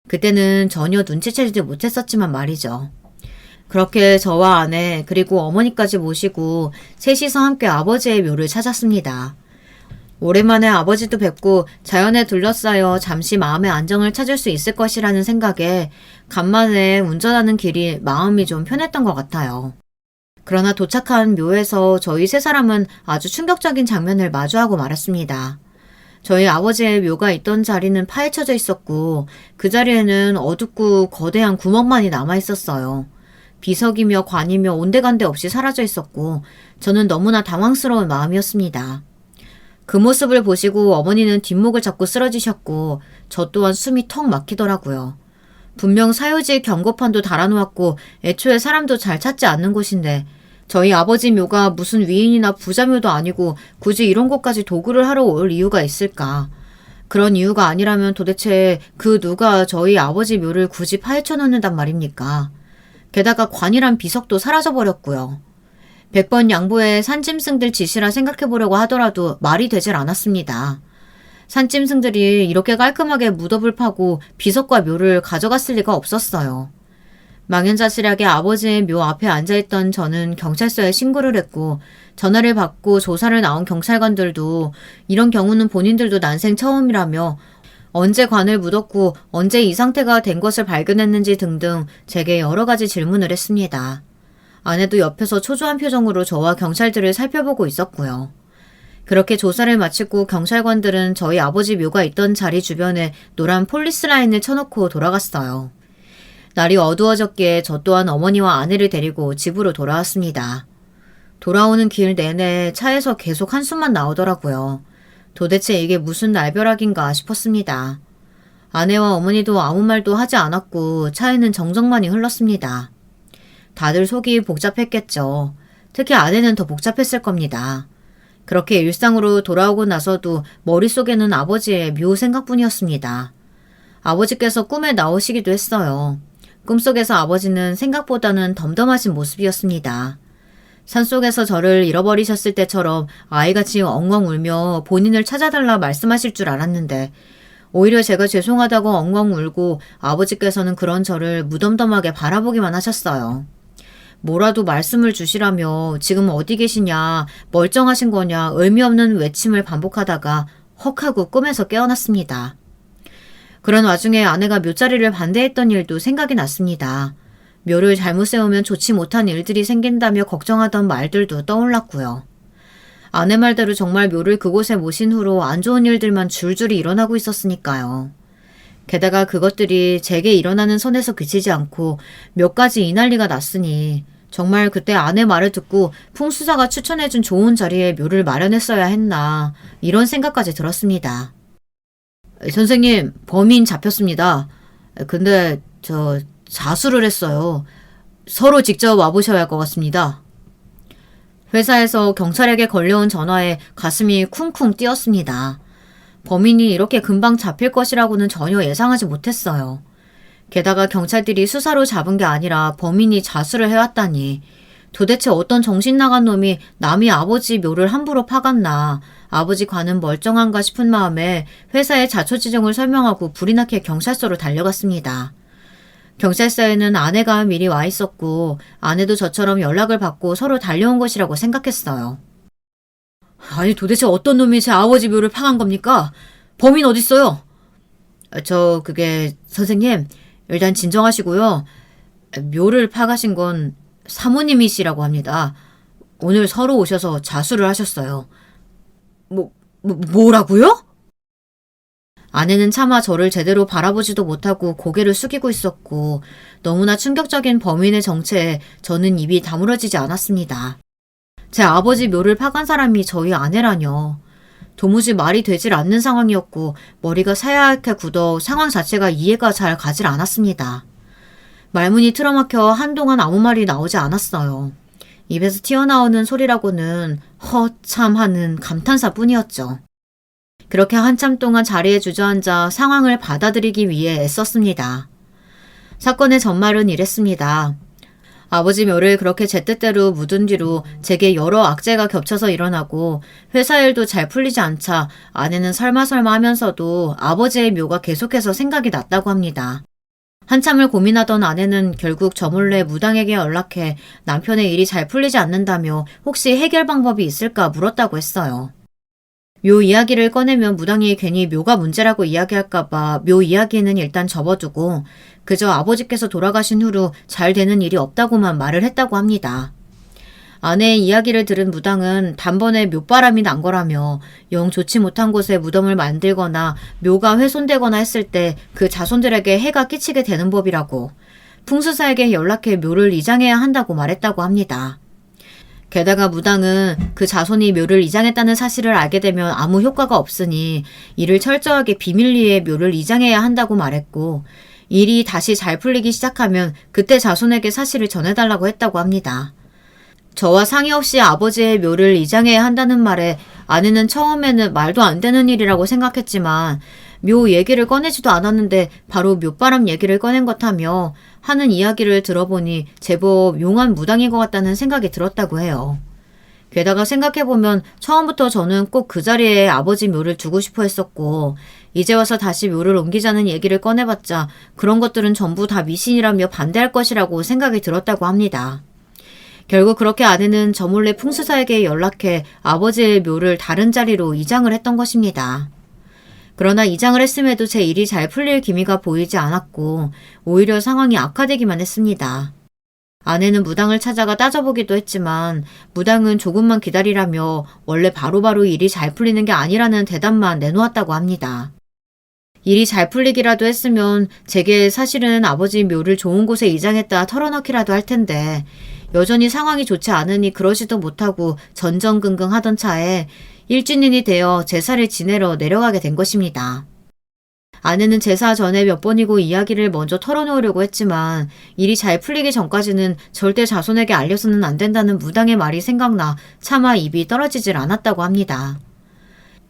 그때는 전혀 눈치채지 못했었지만 말이죠. 그렇게 저와 아내 그리고 어머니까지 모시고 셋이서 함께 아버지의 묘를 찾았습니다. 오랜만에 아버지도 뵙고 자연에 둘러싸여 잠시 마음의 안정을 찾을 수 있을 것이라는 생각에 간만에 운전하는 길이 마음이 좀 편했던 것 같아요. 그러나 도착한 묘에서 저희 세 사람은 아주 충격적인 장면을 마주하고 말았습니다. 저희 아버지의 묘가 있던 자리는 파헤쳐져 있었고 그 자리에는 어둡고 거대한 구멍만이 남아 있었어요. 비석이며 관이며 온데간데 없이 사라져 있었고 저는 너무나 당황스러운 마음이었습니다. 그 모습을 보시고 어머니는 뒷목을 잡고 쓰러지셨고 저 또한 숨이 턱 막히더라고요. 분명 사유지 경고판도 달아놓았고 애초에 사람도 잘 찾지 않는 곳인데 저희 아버지 묘가 무슨 위인이나 부자묘도 아니고 굳이 이런 곳까지 도구를 하러 올 이유가 있을까? 그런 이유가 아니라면 도대체 그 누가 저희 아버지 묘를 굳이 파헤쳐 놓는단 말입니까? 게다가 관이란 비석도 사라져버렸고요. 100번 양보해 산짐승들 짓이라 생각해보려고 하더라도 말이 되질 않았습니다. 산짐승들이 이렇게 깔끔하게 무덤을 파고 비석과 묘를 가져갔을 리가 없었어요. 망연자실하게 아버지의 묘 앞에 앉아있던 저는 경찰서에 신고를 했고 전화를 받고 조사를 나온 경찰관들도 이런 경우는 본인들도 난생 처음이라며 언제 관을 묻었고 언제 이 상태가 된 것을 발견했는지 등등 제게 여러 가지 질문을 했습니다. 아내도 옆에서 초조한 표정으로 저와 경찰들을 살펴보고 있었고요. 그렇게 조사를 마치고 경찰관들은 저희 아버지 묘가 있던 자리 주변에 노란 폴리스 라인을 쳐놓고 돌아갔어요. 날이 어두워졌기에 저 또한 어머니와 아내를 데리고 집으로 돌아왔습니다. 돌아오는 길 내내 차에서 계속 한숨만 나오더라고요. 도대체 이게 무슨 날벼락인가 싶었습니다. 아내와 어머니도 아무 말도 하지 않았고 차에는 정적만이 흘렀습니다. 다들 속이 복잡했겠죠. 특히 아내는 더 복잡했을 겁니다. 그렇게 일상으로 돌아오고 나서도 머릿속에는 아버지의 묘 생각뿐이었습니다. 아버지께서 꿈에 나오시기도 했어요. 꿈속에서 아버지는 생각보다는 덤덤하신 모습이었습니다. 산속에서 저를 잃어버리셨을 때처럼 아이같이 엉엉 울며 본인을 찾아달라 말씀하실 줄 알았는데 오히려 제가 죄송하다고 엉엉 울고 아버지께서는 그런 저를 무덤덤하게 바라보기만 하셨어요. 뭐라도 말씀을 주시라며 지금 어디 계시냐, 멀쩡하신 거냐 의미 없는 외침을 반복하다가 헉하고 꿈에서 깨어났습니다. 그런 와중에 아내가 묘자리를 반대했던 일도 생각이 났습니다. 묘를 잘못 세우면 좋지 못한 일들이 생긴다며 걱정하던 말들도 떠올랐고요. 아내 말대로 정말 묘를 그곳에 모신 후로 안 좋은 일들만 줄줄이 일어나고 있었으니까요. 게다가 그것들이 제게 일어나는 선에서 그치지 않고 몇 가지 이 난리가 났으니 정말 그때 아내 말을 듣고 풍수사가 추천해준 좋은 자리에 묘를 마련했어야 했나 이런 생각까지 들었습니다. 선생님, 범인 잡혔습니다. 근데 저 자수를 했어요. 서로 직접 와보셔야 할 것 같습니다. 회사에서 경찰에게 걸려온 전화에 가슴이 쿵쿵 뛰었습니다. 범인이 이렇게 금방 잡힐 것이라고는 전혀 예상하지 못했어요. 게다가 경찰들이 수사로 잡은 게 아니라 범인이 자수를 해왔다니 도대체 어떤 정신 나간 놈이 남이 아버지 묘를 함부로 파갔나 아버지 관은 멀쩡한가 싶은 마음에 회사의 자초지종을 설명하고 불이 나게 경찰서로 달려갔습니다. 경찰서에는 아내가 미리 와 있었고 아내도 저처럼 연락을 받고 서로 달려온 것이라고 생각했어요. 아니 도대체 어떤 놈이 제 아버지 묘를 파간 겁니까? 범인 어딨어요? 그게 선생님 일단 진정하시고요. 묘를 파가신 건 사모님이시라고 합니다. 오늘 서로 오셔서 자수를 하셨어요. 뭐라고요? 아내는 차마 저를 제대로 바라보지도 못하고 고개를 숙이고 있었고 너무나 충격적인 범인의 정체에 저는 입이 다물어지지 않았습니다. 제 아버지 묘를 파간 사람이 저희 아내라뇨. 도무지 말이 되질 않는 상황이었고 머리가 새하얗게 굳어 상황 자체가 이해가 잘 가질 않았습니다. 말문이 틀어막혀 한동안 아무 말이 나오지 않았어요. 입에서 튀어나오는 소리라고는 허참하는 감탄사뿐이었죠. 그렇게 한참 동안 자리에 주저앉아 상황을 받아들이기 위해 애썼습니다. 사건의 전말은 이랬습니다. 아버지 묘를 그렇게 제 뜻대로 묻은 뒤로 제게 여러 악재가 겹쳐서 일어나고 회사 일도 잘 풀리지 않자 아내는 설마 하면서도 아버지의 묘가 계속해서 생각이 났다고 합니다. 한참을 고민하던 아내는 결국 저 몰래 무당에게 연락해 남편의 일이 잘 풀리지 않는다며 혹시 해결 방법이 있을까 물었다고 했어요. 묘 이야기를 꺼내면 무당이 괜히 묘가 문제라고 이야기할까봐 묘 이야기는 일단 접어두고 그저 아버지께서 돌아가신 후로 잘 되는 일이 없다고만 말을 했다고 합니다. 아내의 이야기를 들은 무당은 단번에 묘바람이 난 거라며 영 좋지 못한 곳에 무덤을 만들거나 묘가 훼손되거나 했을 때 그 자손들에게 해가 끼치게 되는 법이라고 풍수사에게 연락해 묘를 이장해야 한다고 말했다고 합니다. 게다가 무당은 그 자손이 묘를 이장했다는 사실을 알게 되면 아무 효과가 없으니 이를 철저하게 비밀리에 묘를 이장해야 한다고 말했고 일이 다시 잘 풀리기 시작하면 그때 자손에게 사실을 전해달라고 했다고 합니다. 저와 상의 없이 아버지의 묘를 이장해야 한다는 말에 아내는 처음에는 말도 안 되는 일이라고 생각했지만 묘 얘기를 꺼내지도 않았는데 바로 묘바람 얘기를 꺼낸 것하며 하는 이야기를 들어보니 제법 용한 무당인 것 같다는 생각이 들었다고 해요. 게다가 생각해보면 처음부터 저는 꼭 그 자리에 아버지 묘를 두고 싶어 했었고 이제 와서 다시 묘를 옮기자는 얘기를 꺼내봤자 그런 것들은 전부 다 미신이라며 반대할 것이라고 생각이 들었다고 합니다. 결국 그렇게 아내는 저 몰래 풍수사에게 연락해 아버지의 묘를 다른 자리로 이장을 했던 것입니다. 그러나 이장을 했음에도 제 일이 잘 풀릴 기미가 보이지 않았고 오히려 상황이 악화되기만 했습니다. 아내는 무당을 찾아가 따져보기도 했지만 무당은 조금만 기다리라며 원래 바로바로 일이 잘 풀리는 게 아니라는 대답만 내놓았다고 합니다. 일이 잘 풀리기라도 했으면 제게 사실은 아버지 묘를 좋은 곳에 이장했다 털어넣기라도 할 텐데 여전히 상황이 좋지 않으니 그러지도 못하고 전전긍긍 하던 차에 일주년이 되어 제사를 지내러 내려가게 된 것입니다. 아내는 제사 전에 몇 번이고 이야기를 먼저 털어놓으려고 했지만 일이 잘 풀리기 전까지는 절대 자손에게 알려서는 안 된다는 무당의 말이 생각나 차마 입이 떨어지질 않았다고 합니다.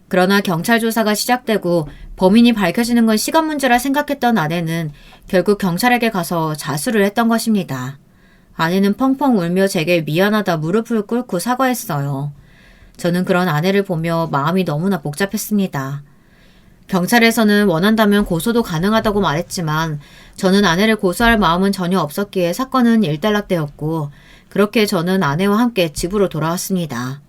그러나 경찰 조사가 시작되고 범인이 밝혀지는 건 시간 문제라 생각했던 아내는 결국 경찰에게 가서 자수를 했던 것입니다. 아내는 펑펑 울며 제게 미안하다 무릎을 꿇고 사과했어요. 저는 그런 아내를 보며 마음이 너무나 복잡했습니다. 경찰에서는 원한다면 고소도 가능하다고 말했지만 저는 아내를 고소할 마음은 전혀 없었기에 사건은 일단락되었고 그렇게 저는 아내와 함께 집으로 돌아왔습니다.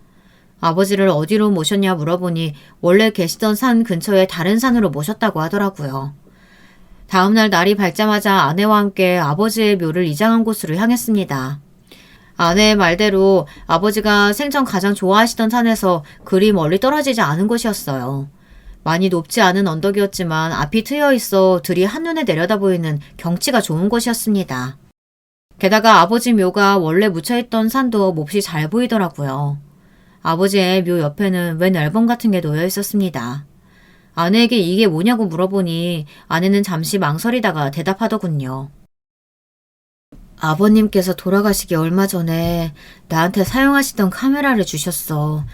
아버지를 어디로 모셨냐 물어보니 원래 계시던 산 근처의 다른 산으로 모셨다고 하더라고요. 다음날 날이 밝자마자 아내와 함께 아버지의 묘를 이장한 곳으로 향했습니다. 아내의 말대로 아버지가 생전 가장 좋아하시던 산에서 그리 멀리 떨어지지 않은 곳이었어요. 많이 높지 않은 언덕이었지만 앞이 트여 있어 들이 한눈에 내려다 보이는 경치가 좋은 곳이었습니다. 게다가 아버지 묘가 원래 묻혀있던 산도 몹시 잘 보이더라고요. 아버지의 묘 옆에는 웬 앨범 같은 게 놓여 있었습니다. 아내에게 이게 뭐냐고 물어보니 아내는 잠시 망설이다가 대답하더군요. 아버님께서 돌아가시기 얼마 전에 나한테 사용하시던 카메라를 주셨어.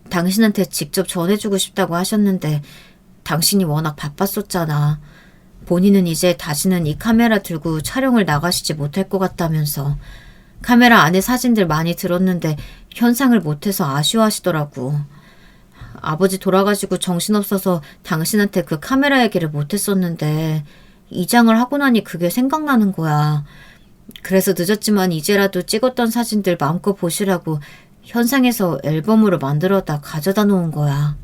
당신한테 직접 전해주고 싶다고 하셨는데 당신이 워낙 바빴었잖아. 본인은 이제 다시는 이 카메라 들고 촬영을 나가시지 못할 것 같다면서 카메라 안에 사진들 많이 들었는데 현상을 못해서 아쉬워하시더라고. 아버지 돌아가시고 정신없어서 당신한테 그 카메라 얘기를 못했었는데 이장을 하고 나니 그게 생각나는 거야. 그래서 늦었지만 이제라도 찍었던 사진들 마음껏 보시라고 현상에서 앨범으로 만들어다 가져다 놓은 거야.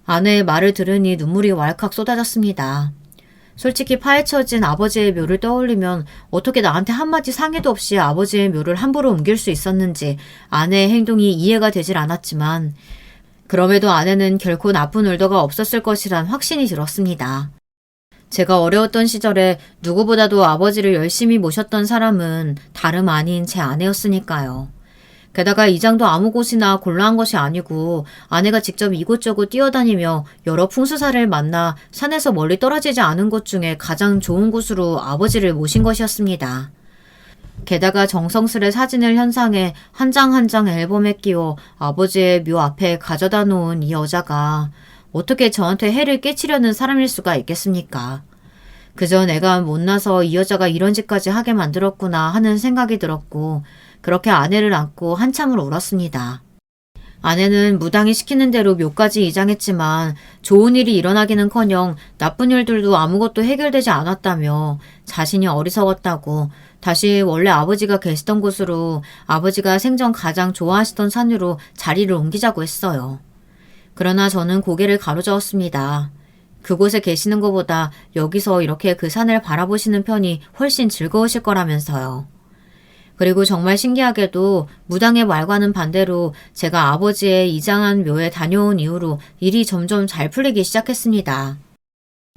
아내의 말을 들으니 눈물이 왈칵 쏟아졌습니다. 솔직히 파헤쳐진 아버지의 묘를 떠올리면 어떻게 나한테 한마디 상의도 없이 아버지의 묘를 함부로 옮길 수 있었는지 아내의 행동이 이해가 되질 않았지만 그럼에도 아내는 결코 나쁜 의도가 없었을 것이란 확신이 들었습니다. 제가 어려웠던 시절에 누구보다도 아버지를 열심히 모셨던 사람은 다름 아닌 제 아내였으니까요. 게다가 이장도 아무 곳이나 골라한 것이 아니고 아내가 직접 이곳저곳 뛰어다니며 여러 풍수사를 만나 산에서 멀리 떨어지지 않은 곳 중에 가장 좋은 곳으로 아버지를 모신 것이었습니다. 게다가 정성스레 사진을 현상에 한 장 한 장 앨범에 끼워 아버지의 묘 앞에 가져다 놓은 이 여자가 어떻게 저한테 해를 끼치려는 사람일 수가 있겠습니까? 그저 내가 못나서 이 여자가 이런 짓까지 하게 만들었구나 하는 생각이 들었고 그렇게 아내를 안고 한참을 울었습니다. 아내는 무당이 시키는 대로 묘까지 이장했지만 좋은 일이 일어나기는커녕 나쁜 일들도 아무것도 해결되지 않았다며 자신이 어리석었다고 다시 원래 아버지가 계시던 곳으로 아버지가 생전 가장 좋아하시던 산으로 자리를 옮기자고 했어요. 그러나 저는 고개를 가로저었습니다. 그곳에 계시는 것보다 여기서 이렇게 그 산을 바라보시는 편이 훨씬 즐거우실 거라면서요. 그리고 정말 신기하게도 무당의 말과는 반대로 제가 아버지의 이장한 묘에 다녀온 이후로 일이 점점 잘 풀리기 시작했습니다.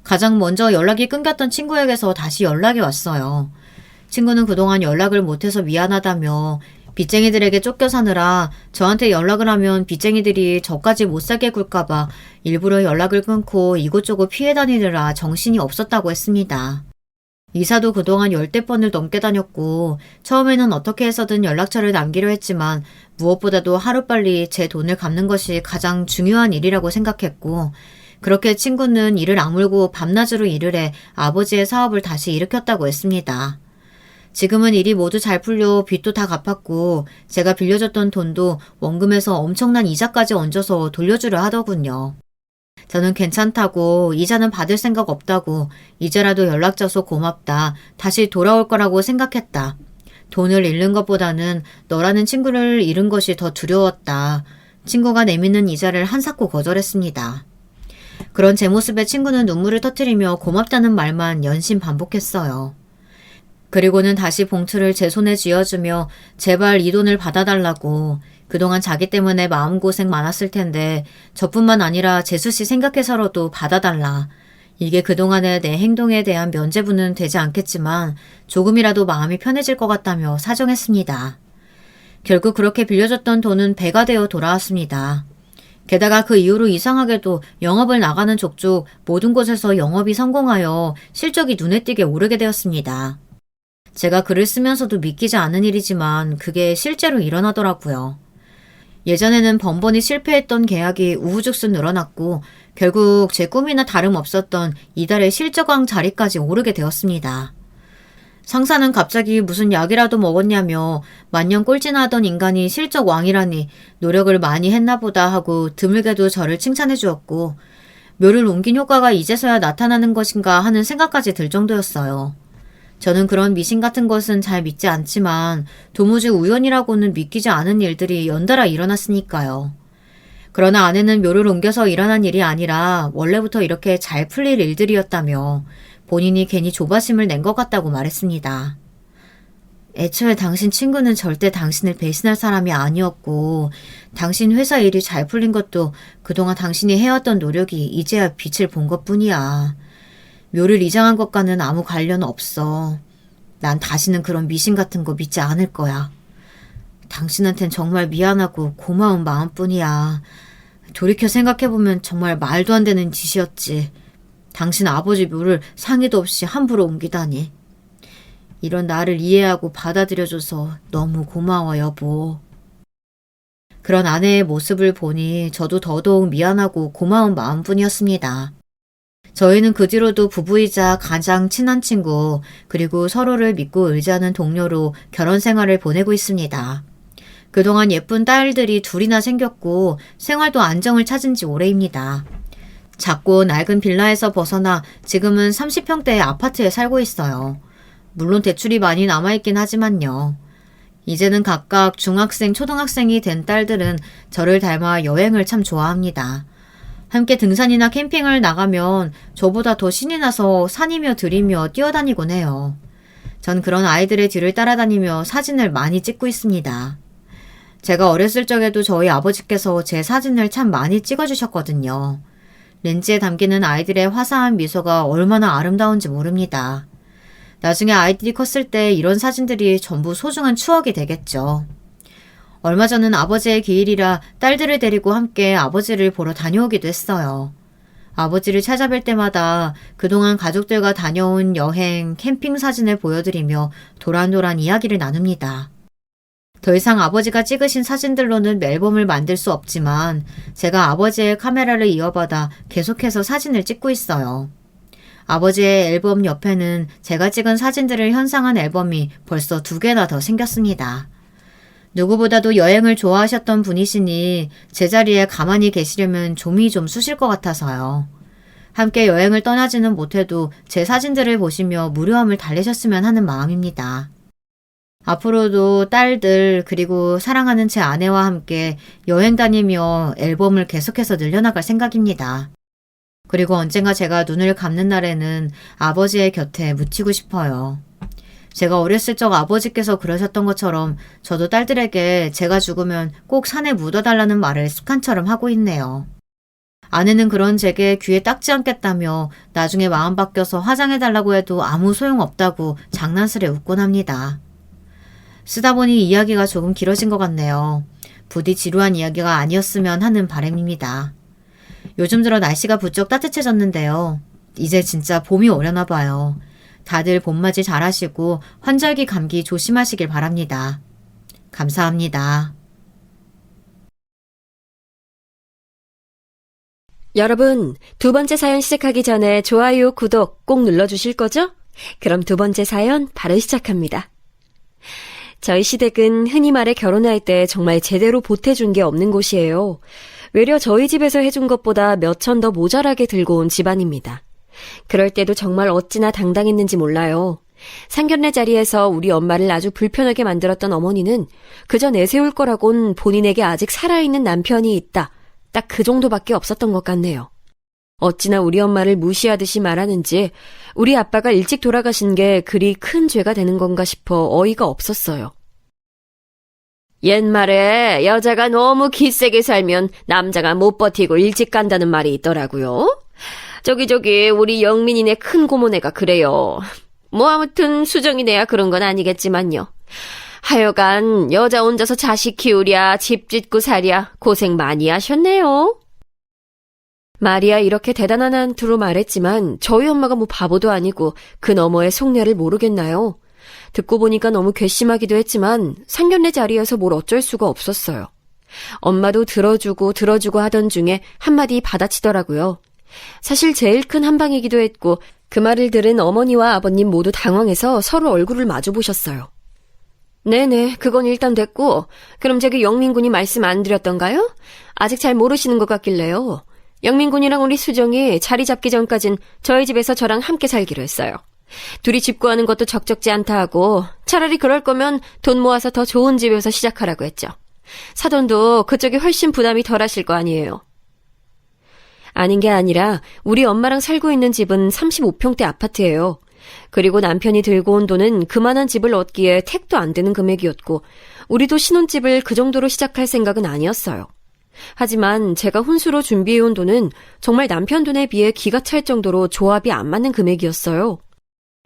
가장 먼저 연락이 끊겼던 친구에게서 다시 연락이 왔어요. 친구는 그동안 연락을 못해서 미안하다며 빚쟁이들에게 쫓겨 사느라 저한테 연락을 하면 빚쟁이들이 저까지 못 살게 굴까봐 일부러 연락을 끊고 이곳저곳 피해 다니느라 정신이 없었다고 했습니다. 이사도 그동안 10대 번을 넘게 다녔고 처음에는 어떻게 해서든 연락처를 남기려 했지만 무엇보다도 하루빨리 제 돈을 갚는 것이 가장 중요한 일이라고 생각했고 그렇게 친구는 이를 악물고 밤낮으로 일을 해 아버지의 사업을 다시 일으켰다고 했습니다. 지금은 일이 모두 잘 풀려 빚도 다 갚았고 제가 빌려줬던 돈도 원금에서 엄청난 이자까지 얹어서 돌려주려 하더군요. 저는 괜찮다고 이자는 받을 생각 없다고 이제라도 연락 줘서 고맙다. 다시 돌아올 거라고 생각했다. 돈을 잃는 것보다는 너라는 친구를 잃은 것이 더 두려웠다. 친구가 내미는 이자를 한사코 거절했습니다. 그런 제 모습에 친구는 눈물을 터뜨리며 고맙다는 말만 연신 반복했어요. 그리고는 다시 봉투를 제 손에 쥐어주며 제발 이 돈을 받아달라고 그동안 자기 때문에 마음고생 많았을 텐데 저뿐만 아니라 재수씨 생각해서라도 받아달라. 이게 그동안의 내 행동에 대한 면죄부는 되지 않겠지만 조금이라도 마음이 편해질 것 같다며 사정했습니다. 결국 그렇게 빌려줬던 돈은 배가 되어 돌아왔습니다. 게다가 그 이후로 이상하게도 영업을 나가는 족족 모든 곳에서 영업이 성공하여 실적이 눈에 띄게 오르게 되었습니다. 제가 글을 쓰면서도 믿기지 않은 일이지만 그게 실제로 일어나더라고요. 예전에는 번번이 실패했던 계약이 우후죽순 늘어났고 결국 제 꿈이나 다름없었던 이달의 실적왕 자리까지 오르게 되었습니다. 상사는 갑자기 무슨 약이라도 먹었냐며 만년 꼴찌나하던 인간이 실적왕이라니 노력을 많이 했나 보다 하고 드물게도 저를 칭찬해 주었고 묘를 옮긴 효과가 이제서야 나타나는 것인가 하는 생각까지 들 정도였어요. 저는 그런 미신 같은 것은 잘 믿지 않지만 도무지 우연이라고는 믿기지 않은 일들이 연달아 일어났으니까요. 그러나 아내는 묘를 옮겨서 일어난 일이 아니라 원래부터 이렇게 잘 풀릴 일들이었다며 본인이 괜히 조바심을 낸 것 같다고 말했습니다. 애초에 당신 친구는 절대 당신을 배신할 사람이 아니었고 당신 회사 일이 잘 풀린 것도 그동안 당신이 해왔던 노력이 이제야 빛을 본 것뿐이야. 묘를 이장한 것과는 아무 관련 없어. 난 다시는 그런 미신 같은 거 믿지 않을 거야. 당신한텐 정말 미안하고 고마운 마음뿐이야. 돌이켜 생각해보면 정말 말도 안 되는 짓이었지. 당신 아버지 묘를 상의도 없이 함부로 옮기다니. 이런 나를 이해하고 받아들여줘서 너무 고마워 여보. 그런 아내의 모습을 보니 저도 더더욱 미안하고 고마운 마음뿐이었습니다. 저희는 그 뒤로도 부부이자 가장 친한 친구 그리고 서로를 믿고 의지하는 동료로 결혼 생활을 보내고 있습니다. 그동안 예쁜 딸들이 둘이나 생겼고 생활도 안정을 찾은 지 오래입니다. 작고 낡은 빌라에서 벗어나 지금은 30평대의 아파트에 살고 있어요. 물론 대출이 많이 남아있긴 하지만요. 이제는 각각 중학생, 초등학생이 된 딸들은 저를 닮아 여행을 참 좋아합니다. 함께 등산이나 캠핑을 나가면 저보다 더 신이 나서 산이며 들이며 뛰어다니곤 해요. 전 그런 아이들의 뒤를 따라다니며 사진을 많이 찍고 있습니다. 제가 어렸을 적에도 저희 아버지께서 제 사진을 참 많이 찍어주셨거든요. 렌즈에 담기는 아이들의 화사한 미소가 얼마나 아름다운지 모릅니다. 나중에 아이들이 컸을 때 이런 사진들이 전부 소중한 추억이 되겠죠. 얼마 전은 아버지의 기일이라 딸들을 데리고 함께 아버지를 보러 다녀오기도 했어요. 아버지를 찾아뵐 때마다 그동안 가족들과 다녀온 여행, 캠핑 사진을 보여드리며 도란도란 이야기를 나눕니다. 더 이상 아버지가 찍으신 사진들로는 앨범을 만들 수 없지만 제가 아버지의 카메라를 이어받아 계속해서 사진을 찍고 있어요. 아버지의 앨범 옆에는 제가 찍은 사진들을 현상한 앨범이 벌써 2개나 더 생겼습니다. 누구보다도 여행을 좋아하셨던 분이시니 제자리에 가만히 계시려면 좀이 좀 쑤실 것 같아서요. 함께 여행을 떠나지는 못해도 제 사진들을 보시며 무료함을 달래셨으면 하는 마음입니다. 앞으로도 딸들 그리고 사랑하는 제 아내와 함께 여행 다니며 앨범을 계속해서 늘려나갈 생각입니다. 그리고 언젠가 제가 눈을 감는 날에는 아버지의 곁에 묻히고 싶어요. 제가 어렸을 적 아버지께서 그러셨던 것처럼 저도 딸들에게 제가 죽으면 꼭 산에 묻어달라는 말을 습관처럼 하고 있네요. 아내는 그런 제게 귀에 닦지 않겠다며 나중에 마음 바뀌어서 화장해달라고 해도 아무 소용없다고 장난스레 웃곤 합니다. 쓰다 보니 이야기가 조금 길어진 것 같네요. 부디 지루한 이야기가 아니었으면 하는 바람입니다. 요즘 들어 날씨가 부쩍 따뜻해졌는데요. 이제 진짜 봄이 오려나 봐요. 다들 봄맞이 잘하시고 환절기 감기 조심하시길 바랍니다. 감사합니다. 여러분, 2번째 사연 시작하기 전에 좋아요, 구독 꼭 눌러주실 거죠? 그럼 2번째 사연 바로 시작합니다. 저희 시댁은 흔히 말해 결혼할 때 정말 제대로 보태준 게 없는 곳이에요. 외려 저희 집에서 해준 것보다 몇 천 더 모자라게 들고 온 집안입니다. 그럴 때도 정말 어찌나 당당했는지 몰라요. 상견례 자리에서 우리 엄마를 아주 불편하게 만들었던 어머니는 그저 내세울 거라곤 본인에게 아직 살아있는 남편이 있다. 딱 그 정도밖에 없었던 것 같네요. 어찌나 우리 엄마를 무시하듯이 말하는지 우리 아빠가 일찍 돌아가신 게 그리 큰 죄가 되는 건가 싶어 어이가 없었어요. 옛말에 여자가 너무 기세게 살면 남자가 못 버티고 일찍 간다는 말이 있더라고요. 저기 우리 영민이네 큰 고모네가 그래요. 뭐 아무튼 수정이네야 그런 건 아니겠지만요. 하여간 여자 혼자서 자식 키우랴 집 짓고 살랴 고생 많이 하셨네요. 말이야 이렇게 대단한 한투로 말했지만 저희 엄마가 뭐 바보도 아니고 그 너머의 속내를 모르겠나요? 듣고 보니까 너무 괘씸하기도 했지만 상견례 자리에서 뭘 어쩔 수가 없었어요. 엄마도 들어주고 하던 중에 한마디 받아치더라고요. 사실 제일 큰 한방이기도 했고 그 말을 들은 어머니와 아버님 모두 당황해서 서로 얼굴을 마주보셨어요. 네네, 그건 일단 됐고 그럼 저기 영민군이 말씀 안 드렸던가요? 아직 잘 모르시는 것 같길래요. 영민군이랑 우리 수정이 자리 잡기 전까진 저희 집에서 저랑 함께 살기로 했어요. 둘이 집 구하는 것도 적적지 않다 하고 차라리 그럴 거면 돈 모아서 더 좋은 집에서 시작하라고 했죠. 사돈도 그쪽이 훨씬 부담이 덜 하실 거 아니에요. 아닌 게 아니라 우리 엄마랑 살고 있는 집은 35평대 아파트예요. 그리고 남편이 들고 온 돈은 그만한 집을 얻기에 택도 안 되는 금액이었고 우리도 신혼집을 그 정도로 시작할 생각은 아니었어요. 하지만 제가 혼수로 준비해온 돈은 정말 남편 돈에 비해 기가 찰 정도로 조합이 안 맞는 금액이었어요.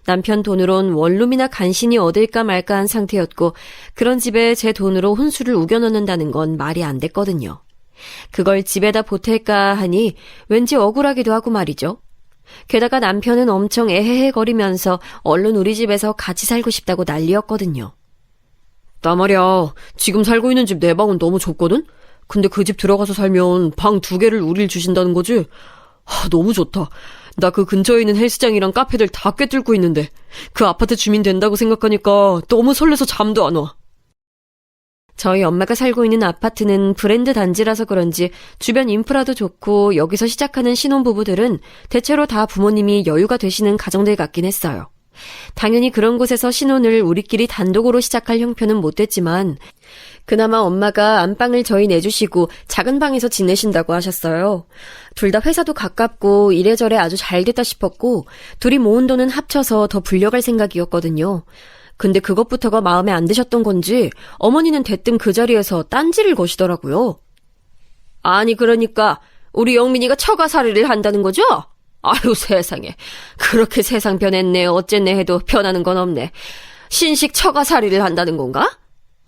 남편 돈으론 원룸이나 간신히 얻을까 말까 한 상태였고 그런 집에 제 돈으로 혼수를 우겨넣는다는 건 말이 안 됐거든요. 그걸 집에다 보탤까 하니 왠지 억울하기도 하고 말이죠. 게다가 남편은 엄청 애헤헤거리면서 얼른 우리 집에서 같이 살고 싶다고 난리였거든요. 나 말이야, 지금 살고 있는 집 내 방은 너무 좁거든? 근데 그 집 들어가서 살면 방 2개를 우릴 주신다는 거지? 너무 좋다. 나 그 근처에 있는 헬스장이랑 카페들 다 꿰뚫고 있는데 그 아파트 주민 된다고 생각하니까 너무 설레서 잠도 안 와. 저희 엄마가 살고 있는 아파트는 브랜드 단지라서 그런지 주변 인프라도 좋고 여기서 시작하는 신혼부부들은 대체로 다 부모님이 여유가 되시는 가정들 같긴 했어요. 당연히 그런 곳에서 신혼을 우리끼리 단독으로 시작할 형편은 못 됐지만 그나마 엄마가 안방을 저희 내주시고 작은 방에서 지내신다고 하셨어요. 둘 다 회사도 가깝고 이래저래 아주 잘 됐다 싶었고 둘이 모은 돈은 합쳐서 더 불려갈 생각이었거든요. 근데 그것부터가 마음에 안 드셨던 건지 어머니는 대뜸 그 자리에서 딴지를 거시더라고요. 아니 그러니까 우리 영민이가 처가살이를 한다는 거죠? 아유 세상에. 그렇게 세상 변했네 어쨌네 해도 변하는 건 없네. 신식 처가살이를 한다는 건가?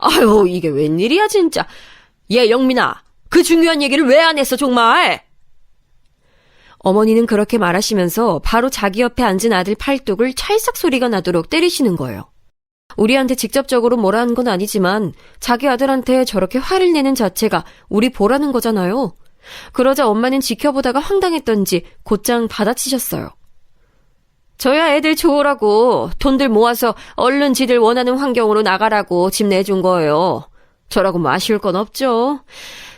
아유 이게 웬일이야 진짜. 얘 영민아 그 중요한 얘기를 왜 안 했어 정말. 어머니는 그렇게 말하시면서 바로 자기 옆에 앉은 아들 팔뚝을 찰싹 소리가 나도록 때리시는 거예요. 우리한테 직접적으로 뭐라 한 건 아니지만 자기 아들한테 저렇게 화를 내는 자체가 우리 보라는 거잖아요. 그러자 엄마는 지켜보다가 황당했던지 곧장 받아치셨어요. 저야 애들 좋으라고 돈들 모아서 얼른 지들 원하는 환경으로 나가라고 집 내준 거예요. 저라고 뭐 아쉬울 건 없죠.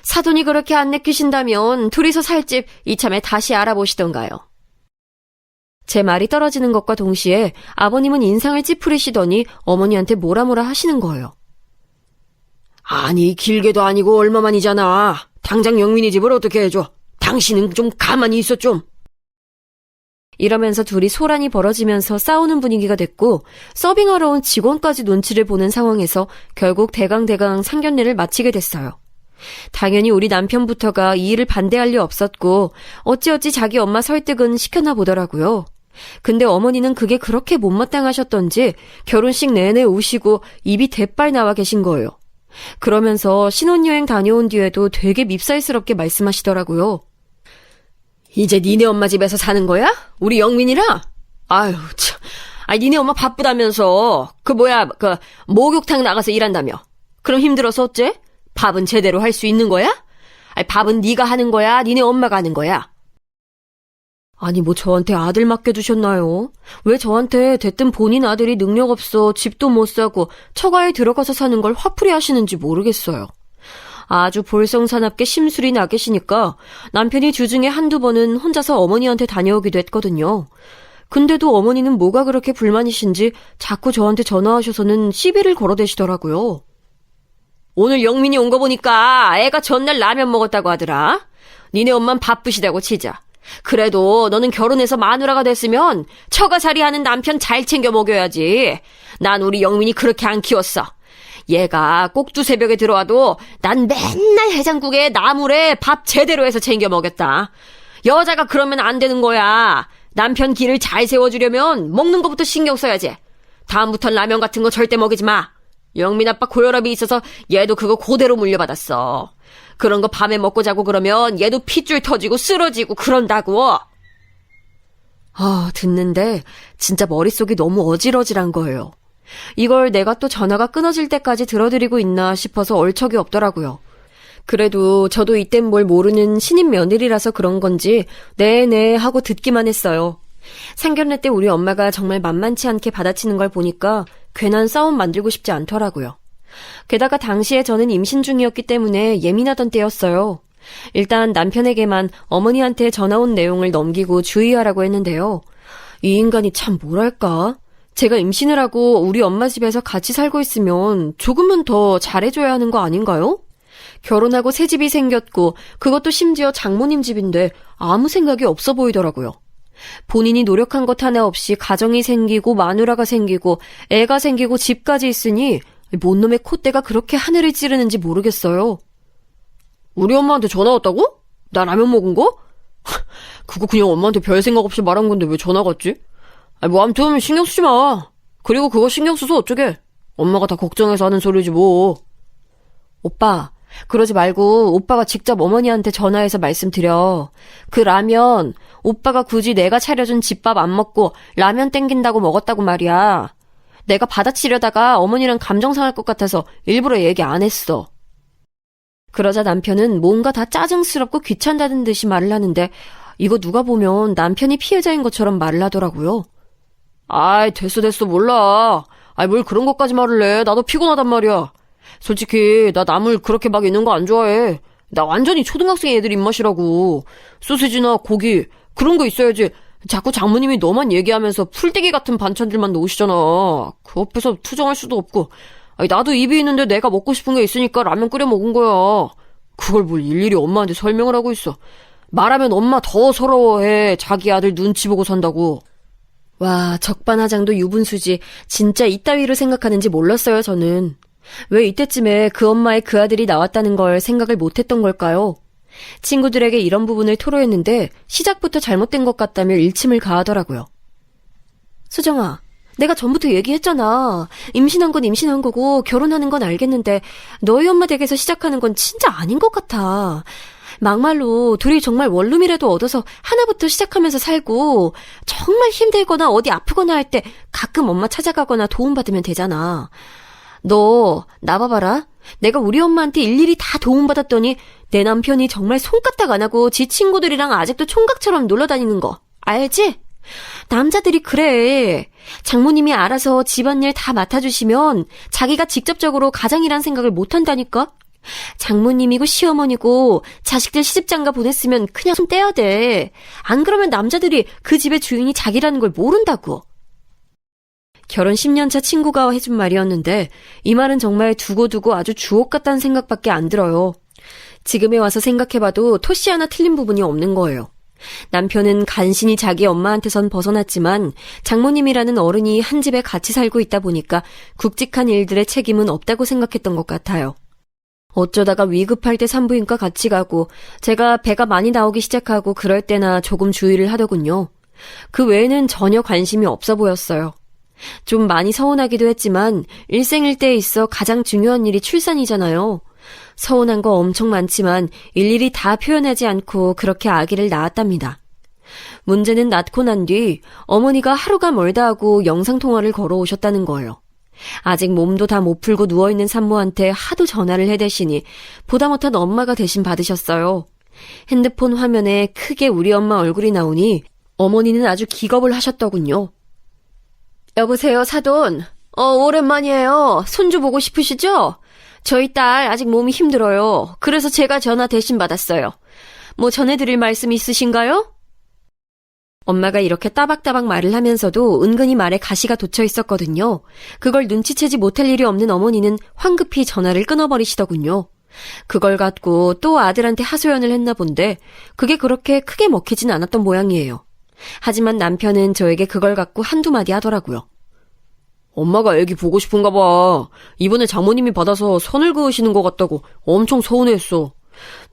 사돈이 그렇게 안 내키신다면 둘이서 살 집 이참에 다시 알아보시던가요. 제 말이 떨어지는 것과 동시에 아버님은 인상을 찌푸리시더니 어머니한테 뭐라 하시는 거예요. 아니 길게도 아니고 얼마만이잖아. 당장 영민이 집을 어떻게 해줘. 당신은 좀 가만히 있어 좀. 이러면서 둘이 소란이 벌어지면서 싸우는 분위기가 됐고 서빙하러 온 직원까지 눈치를 보는 상황에서 결국 대강대강 상견례를 마치게 됐어요. 당연히 우리 남편부터가 이 일을 반대할 리 없었고 어찌어찌 자기 엄마 설득은 시켰나 보더라고요. 근데 어머니는 그게 그렇게 못마땅하셨던지 결혼식 내내 우시고 입이 대빨 나와 계신 거예요. 그러면서 신혼여행 다녀온 뒤에도 되게 밉살스럽게 말씀하시더라고요. 이제 니네 엄마 집에서 사는 거야? 우리 영민이랑? 아유 참. 아니 니네 엄마 바쁘다면서 그 목욕탕 나가서 일한다며. 그럼 힘들어서 어째? 밥은 제대로 할 수 있는 거야? 아니 밥은 네가 하는 거야? 니네 엄마가 하는 거야? 아니 뭐 저한테 아들 맡겨두셨나요? 왜 저한테 대뜸 본인 아들이 능력 없어 집도 못 사고 처가에 들어가서 사는 걸 화풀이 하시는지 모르겠어요. 아주 볼썽사납게 심술이 나 계시니까 남편이 주중에 한두 번은 혼자서 어머니한테 다녀오기도 했거든요. 근데도 어머니는 뭐가 그렇게 불만이신지 자꾸 저한테 전화하셔서는 시비를 걸어대시더라고요. 오늘 영민이 온 거 보니까 애가 전날 라면 먹었다고 하더라. 니네 엄만 바쁘시다고 치자. 그래도 너는 결혼해서 마누라가 됐으면 처가살이 하는 남편 잘 챙겨 먹여야지. 난 우리 영민이 그렇게 안 키웠어. 얘가 꼭두 새벽에 들어와도 난 맨날 해장국에 나물에 밥 제대로 해서 챙겨 먹였다. 여자가 그러면 안 되는 거야. 남편 길을 잘 세워주려면 먹는 것부터 신경 써야지. 다음부턴 라면 같은 거 절대 먹이지 마. 영민 아빠 고혈압이 있어서 얘도 그거 그대로 물려받았어. 그런 거 밤에 먹고 자고 그러면 얘도 핏줄 터지고 쓰러지고 그런다고. 듣는데 진짜 머릿속이 너무 어질어질한 거예요. 이걸 내가 또 전화가 끊어질 때까지 들어드리고 있나 싶어서 얼척이 없더라고요. 그래도 저도 이땐 뭘 모르는 신임 며느리라서 그런 건지 네네 하고 듣기만 했어요. 상견례 때 우리 엄마가 정말 만만치 않게 받아치는 걸 보니까 괜한 싸움 만들고 싶지 않더라고요. 게다가 당시에 저는 임신 중이었기 때문에 예민하던 때였어요. 일단 남편에게만 어머니한테 전화 온 내용을 넘기고 주의하라고 했는데요. 이 인간이 참 뭐랄까? 제가 임신을 하고 우리 엄마 집에서 같이 살고 있으면 조금은 더 잘해줘야 하는 거 아닌가요? 결혼하고 새 집이 생겼고 그것도 심지어 장모님 집인데 아무 생각이 없어 보이더라고요. 본인이 노력한 것 하나 없이 가정이 생기고 마누라가 생기고 애가 생기고 집까지 있으니 뭔 놈의 콧대가 그렇게 하늘을 찌르는지 모르겠어요. 우리 엄마한테 전화 왔다고? 나 라면 먹은 거? 그거 그냥 엄마한테 별 생각 없이 말한 건데 왜 전화 갔지? 뭐 아무튼 신경 쓰지 마. 그리고 그거 신경 써서 어쩌게. 엄마가 다 걱정해서 하는 소리지 뭐. 오빠, 그러지 말고 오빠가 직접 어머니한테 전화해서 말씀드려. 그 라면 오빠가 굳이 내가 차려준 집밥 안 먹고 라면 땡긴다고 먹었다고 말이야. 내가 받아치려다가 어머니랑 감정 상할 것 같아서 일부러 얘기 안 했어. 그러자 남편은 뭔가 다 짜증스럽고 귀찮다는 듯이 말을 하는데 이거 누가 보면 남편이 피해자인 것처럼 말을 하더라고요. 아이 됐어 몰라. 아이 뭘 그런 것까지 말을 해. 나도 피곤하단 말이야. 솔직히 나 나물 그렇게 막 있는 거 안 좋아해. 나 완전히 초등학생 애들 입맛이라고. 소시지나 고기 그런 거 있어야지. 자꾸 장모님이 너만 얘기하면서 풀떼기 같은 반찬들만 놓으시잖아. 그 앞에서 투정할 수도 없고. 아니, 나도 입이 있는데 내가 먹고 싶은 게 있으니까 라면 끓여 먹은 거야. 그걸 뭘 일일이 엄마한테 설명을 하고 있어. 말하면 엄마 더 서러워해. 자기 아들 눈치 보고 산다고. 와, 적반하장도 유분수지. 진짜 이따위로 생각하는지 몰랐어요, 저는. 왜 이때쯤에 그 엄마의 그 아들이 나왔다는 걸 생각을 못했던 걸까요? 친구들에게 이런 부분을 토로했는데 시작부터 잘못된 것 같다며 일침을 가하더라고요. 수정아, 내가 전부터 얘기했잖아. 임신한 건 임신한 거고 결혼하는 건 알겠는데 너희 엄마 댁에서 시작하는 건 진짜 아닌 것 같아. 막말로 둘이 정말 원룸이라도 얻어서 하나부터 시작하면서 살고 정말 힘들거나 어디 아프거나 할 때 가끔 엄마 찾아가거나 도움받으면 되잖아. 너 나 봐봐라. 내가 우리 엄마한테 일일이 다 도움받았더니 내 남편이 정말 손까딱 안 하고 지 친구들이랑 아직도 총각처럼 놀러다니는 거 알지? 남자들이 그래. 장모님이 알아서 집안일 다 맡아주시면 자기가 직접적으로 가장이란 생각을 못한다니까? 장모님이고 시어머니고 자식들 시집장가 보냈으면 그냥 손 떼야 돼. 안 그러면 남자들이 그 집의 주인이 자기라는 걸 모른다고. 결혼 10년차 친구가 해준 말이었는데 이 말은 정말 두고두고 아주 주옥 같다는 생각밖에 안 들어요. 지금에 와서 생각해봐도 토시 하나 틀린 부분이 없는 거예요. 남편은 간신히 자기 엄마한테선 벗어났지만 장모님이라는 어른이 한 집에 같이 살고 있다 보니까 굵직한 일들의 책임은 없다고 생각했던 것 같아요. 어쩌다가 위급할 때 산부인과 같이 가고 제가 배가 많이 나오기 시작하고 그럴 때나 조금 주의를 하더군요. 그 외에는 전혀 관심이 없어 보였어요. 좀 많이 서운하기도 했지만 일생일대에 있어 가장 중요한 일이 출산이잖아요. 서운한 거 엄청 많지만 일일이 다 표현하지 않고 그렇게 아기를 낳았답니다. 문제는 낳고 난 뒤 어머니가 하루가 멀다 하고 영상통화를 걸어오셨다는 거예요. 아직 몸도 다 못 풀고 누워있는 산모한테 하도 전화를 해대시니 보다 못한 엄마가 대신 받으셨어요. 핸드폰 화면에 크게 우리 엄마 얼굴이 나오니 어머니는 아주 기겁을 하셨더군요. 여보세요, 사돈. 오랜만이에요. 손주 보고 싶으시죠? 저희 딸 아직 몸이 힘들어요. 그래서 제가 전화 대신 받았어요. 뭐 전해드릴 말씀 있으신가요? 엄마가 이렇게 따박따박 말을 하면서도 은근히 말에 가시가 돋쳐 있었거든요. 그걸 눈치채지 못할 일이 없는 어머니는 황급히 전화를 끊어버리시더군요. 그걸 갖고 또 아들한테 하소연을 했나 본데 그게 그렇게 크게 먹히진 않았던 모양이에요. 하지만 남편은 저에게 그걸 갖고 한두 마디 하더라고요. 엄마가 애기 보고 싶은가 봐. 이번에 장모님이 받아서 선을 그으시는 것 같다고 엄청 서운해했어.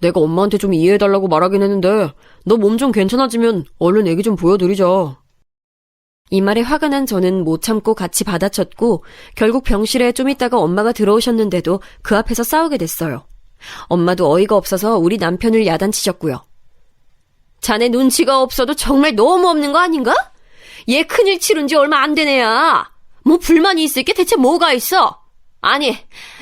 내가 엄마한테 좀 이해해달라고 말하긴 했는데 너 몸 좀 괜찮아지면 얼른 애기 좀 보여드리자. 이 말에 화가 난 저는 못 참고 같이 받아쳤고 결국 병실에 좀 있다가 엄마가 들어오셨는데도 그 앞에서 싸우게 됐어요. 엄마도 어이가 없어서 우리 남편을 야단치셨고요. 자네 눈치가 없어도 정말 너무 없는 거 아닌가? 얘 큰일 치른 지 얼마 안 된 애야. 뭐 불만이 있을 게 대체 뭐가 있어? 아니,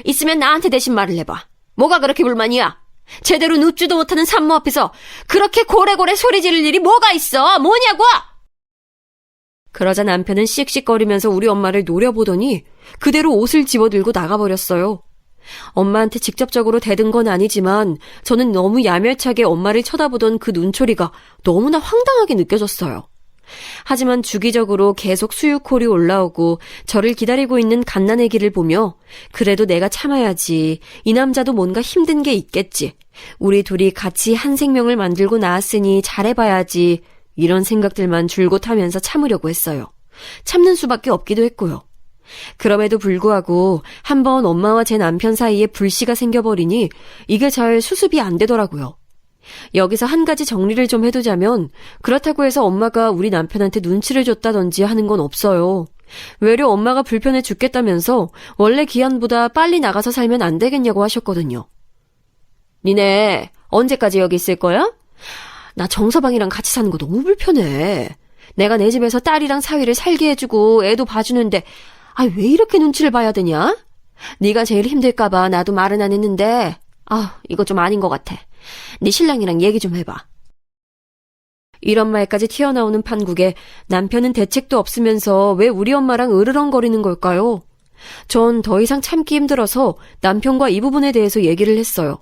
있으면 나한테 대신 말을 해봐. 뭐가 그렇게 불만이야? 제대로 눕지도 못하는 산모 앞에서 그렇게 고래고래 소리 지를 일이 뭐가 있어? 뭐냐고! 그러자 남편은 씩씩거리면서 우리 엄마를 노려보더니 그대로 옷을 집어들고 나가버렸어요. 엄마한테 직접적으로 대든 건 아니지만 저는 너무 야멸차게 엄마를 쳐다보던 그 눈초리가 너무나 황당하게 느껴졌어요. 하지만 주기적으로 계속 수유콜이 올라오고 저를 기다리고 있는 갓난아기를 보며 그래도 내가 참아야지. 이 남자도 뭔가 힘든 게 있겠지. 우리 둘이 같이 한 생명을 만들고 낳았으니 잘해봐야지. 이런 생각들만 줄곧 하면서 참으려고 했어요. 참는 수밖에 없기도 했고요. 그럼에도 불구하고 한번 엄마와 제 남편 사이에 불씨가 생겨버리니 이게 잘 수습이 안 되더라고요. 여기서 한 가지 정리를 좀 해두자면 그렇다고 해서 엄마가 우리 남편한테 눈치를 줬다든지 하는 건 없어요. 외려 엄마가 불편해 죽겠다면서 원래 기한보다 빨리 나가서 살면 안 되겠냐고 하셨거든요. 니네 언제까지 여기 있을 거야? 나 정서방이랑 같이 사는 거 너무 불편해. 내가 내 집에서 딸이랑 사위를 살게 해주고 애도 봐주는데 왜 이렇게 눈치를 봐야 되냐? 네가 제일 힘들까봐 나도 말은 안 했는데 이거 좀 아닌 것 같아. 네 신랑이랑 얘기 좀 해봐. 이런 말까지 튀어나오는 판국에 남편은 대책도 없으면서 왜 우리 엄마랑 으르렁거리는 걸까요? 전 더 이상 참기 힘들어서 남편과 이 부분에 대해서 얘기를 했어요.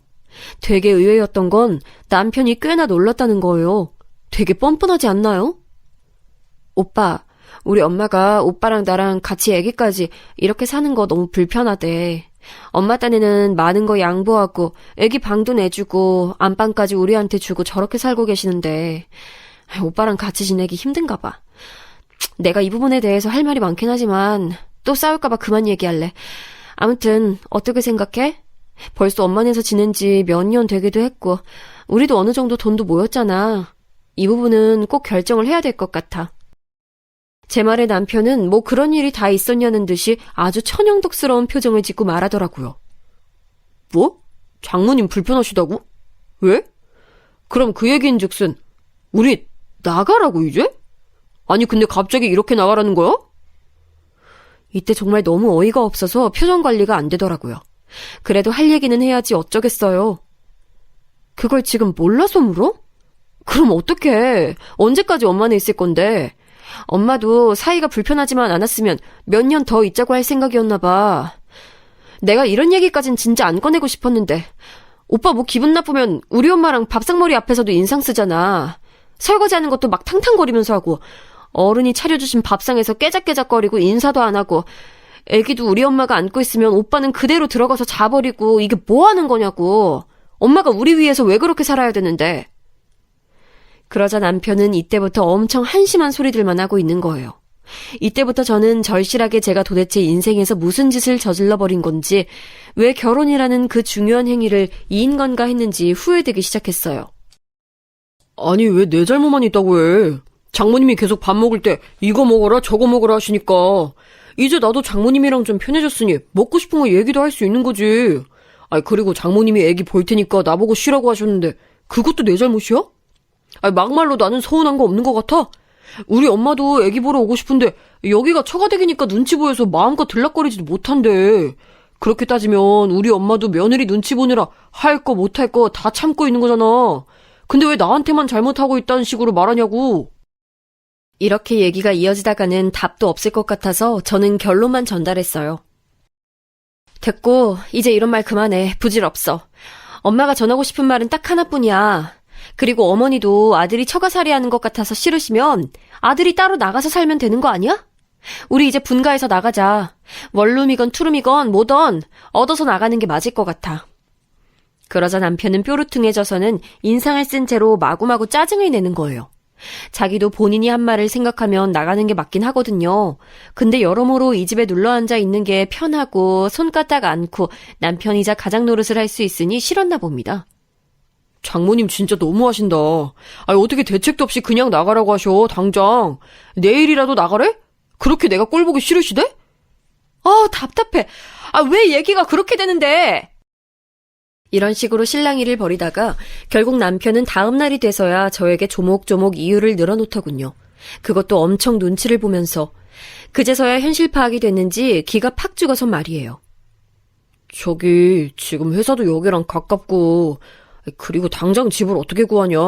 되게 의외였던 건 남편이 꽤나 놀랐다는 거예요. 되게 뻔뻔하지 않나요? 오빠, 우리 엄마가 오빠랑 나랑 같이 애기까지 이렇게 사는 거 너무 불편하대. 엄마 딴에는 많은 거 양보하고 애기 방도 내주고 안방까지 우리한테 주고 저렇게 살고 계시는데 오빠랑 같이 지내기 힘든가 봐. 내가 이 부분에 대해서 할 말이 많긴 하지만 또 싸울까 봐 그만 얘기할래. 아무튼 어떻게 생각해? 벌써 엄마네에서 지낸 지 몇 년 되기도 했고 우리도 어느 정도 돈도 모였잖아. 이 부분은 꼭 결정을 해야 될 것 같아. 제 말에 남편은 뭐 그런 일이 다 있었냐는 듯이 아주 천연덕스러운 표정을 짓고 말하더라고요. 뭐? 장모님 불편하시다고? 왜? 그럼 그 얘기인즉슨 우리 나가라고 이제? 아니 근데 갑자기 이렇게 나가라는 거야? 이때 정말 너무 어이가 없어서 표정 관리가 안 되더라고요. 그래도 할 얘기는 해야지 어쩌겠어요. 그걸 지금 몰라서 물어? 그럼 어떡해. 언제까지 엄마네 있을 건데. 엄마도 사이가 불편하지만 않았으면 몇 년 더 있자고 할 생각이었나 봐. 내가 이런 얘기까진 진짜 안 꺼내고 싶었는데 오빠 뭐 기분 나쁘면 우리 엄마랑 밥상머리 앞에서도 인상 쓰잖아. 설거지하는 것도 막 탕탕거리면서 하고 어른이 차려주신 밥상에서 깨작깨작거리고 인사도 안 하고 애기도 우리 엄마가 안고 있으면 오빠는 그대로 들어가서 자버리고 이게 뭐 하는 거냐고. 엄마가 우리 위해서 왜 그렇게 살아야 되는데. 그러자 남편은 이때부터 엄청 한심한 소리들만 하고 있는 거예요. 이때부터 저는 절실하게 제가 도대체 인생에서 무슨 짓을 저질러버린 건지, 왜 결혼이라는 그 중요한 행위를 이 인간과 했는지 후회되기 시작했어요. 아니 왜 내 잘못만 있다고 해. 장모님이 계속 밥 먹을 때 이거 먹어라 저거 먹어라 하시니까 이제 나도 장모님이랑 좀 편해졌으니 먹고 싶은 거 얘기도 할 수 있는 거지. 아니 그리고 장모님이 애기 볼 테니까 나보고 쉬라고 하셨는데 그것도 내 잘못이야? 아니 막말로 나는 서운한 거 없는 것 같아? 우리 엄마도 애기 보러 오고 싶은데 여기가 처가댁이니까 눈치 보여서 마음껏 들락거리지도 못한대. 그렇게 따지면 우리 엄마도 며느리 눈치 보느라 할 거 못할 거 다 참고 있는 거잖아. 근데 왜 나한테만 잘못하고 있다는 식으로 말하냐고. 이렇게 얘기가 이어지다가는 답도 없을 것 같아서 저는 결론만 전달했어요. 됐고 이제 이런 말 그만해. 부질없어. 엄마가 전하고 싶은 말은 딱 하나뿐이야. 그리고 어머니도 아들이 처가살이하는 것 같아서 싫으시면 아들이 따로 나가서 살면 되는 거 아니야? 우리 이제 분가해서 나가자. 원룸이건 투룸이건 뭐든 얻어서 나가는 게 맞을 것 같아. 그러자 남편은 뾰루퉁해져서는 인상을 쓴 채로 마구마구 짜증을 내는 거예요. 자기도 본인이 한 말을 생각하면 나가는 게 맞긴 하거든요. 근데 여러모로 이 집에 눌러앉아 있는 게 편하고 손가락 않고 남편이자 가장 노릇을 할 수 있으니 싫었나 봅니다. 장모님 진짜 너무하신다. 아니 어떻게 대책도 없이 그냥 나가라고 하셔. 당장 내일이라도 나가래? 그렇게 내가 꼴 보기 싫으시대? 아 답답해. 아 왜 얘기가 그렇게 되는데. 이런 식으로 실랑이를 벌이다가 결국 남편은 다음 날이 돼서야 저에게 조목조목 이유를 늘어놓더군요. 그것도 엄청 눈치를 보면서. 그제서야 현실 파악이 됐는지 기가 팍 죽어서 말이에요. 저기 지금 회사도 여기랑 가깝고 그리고 당장 집을 어떻게 구하냐.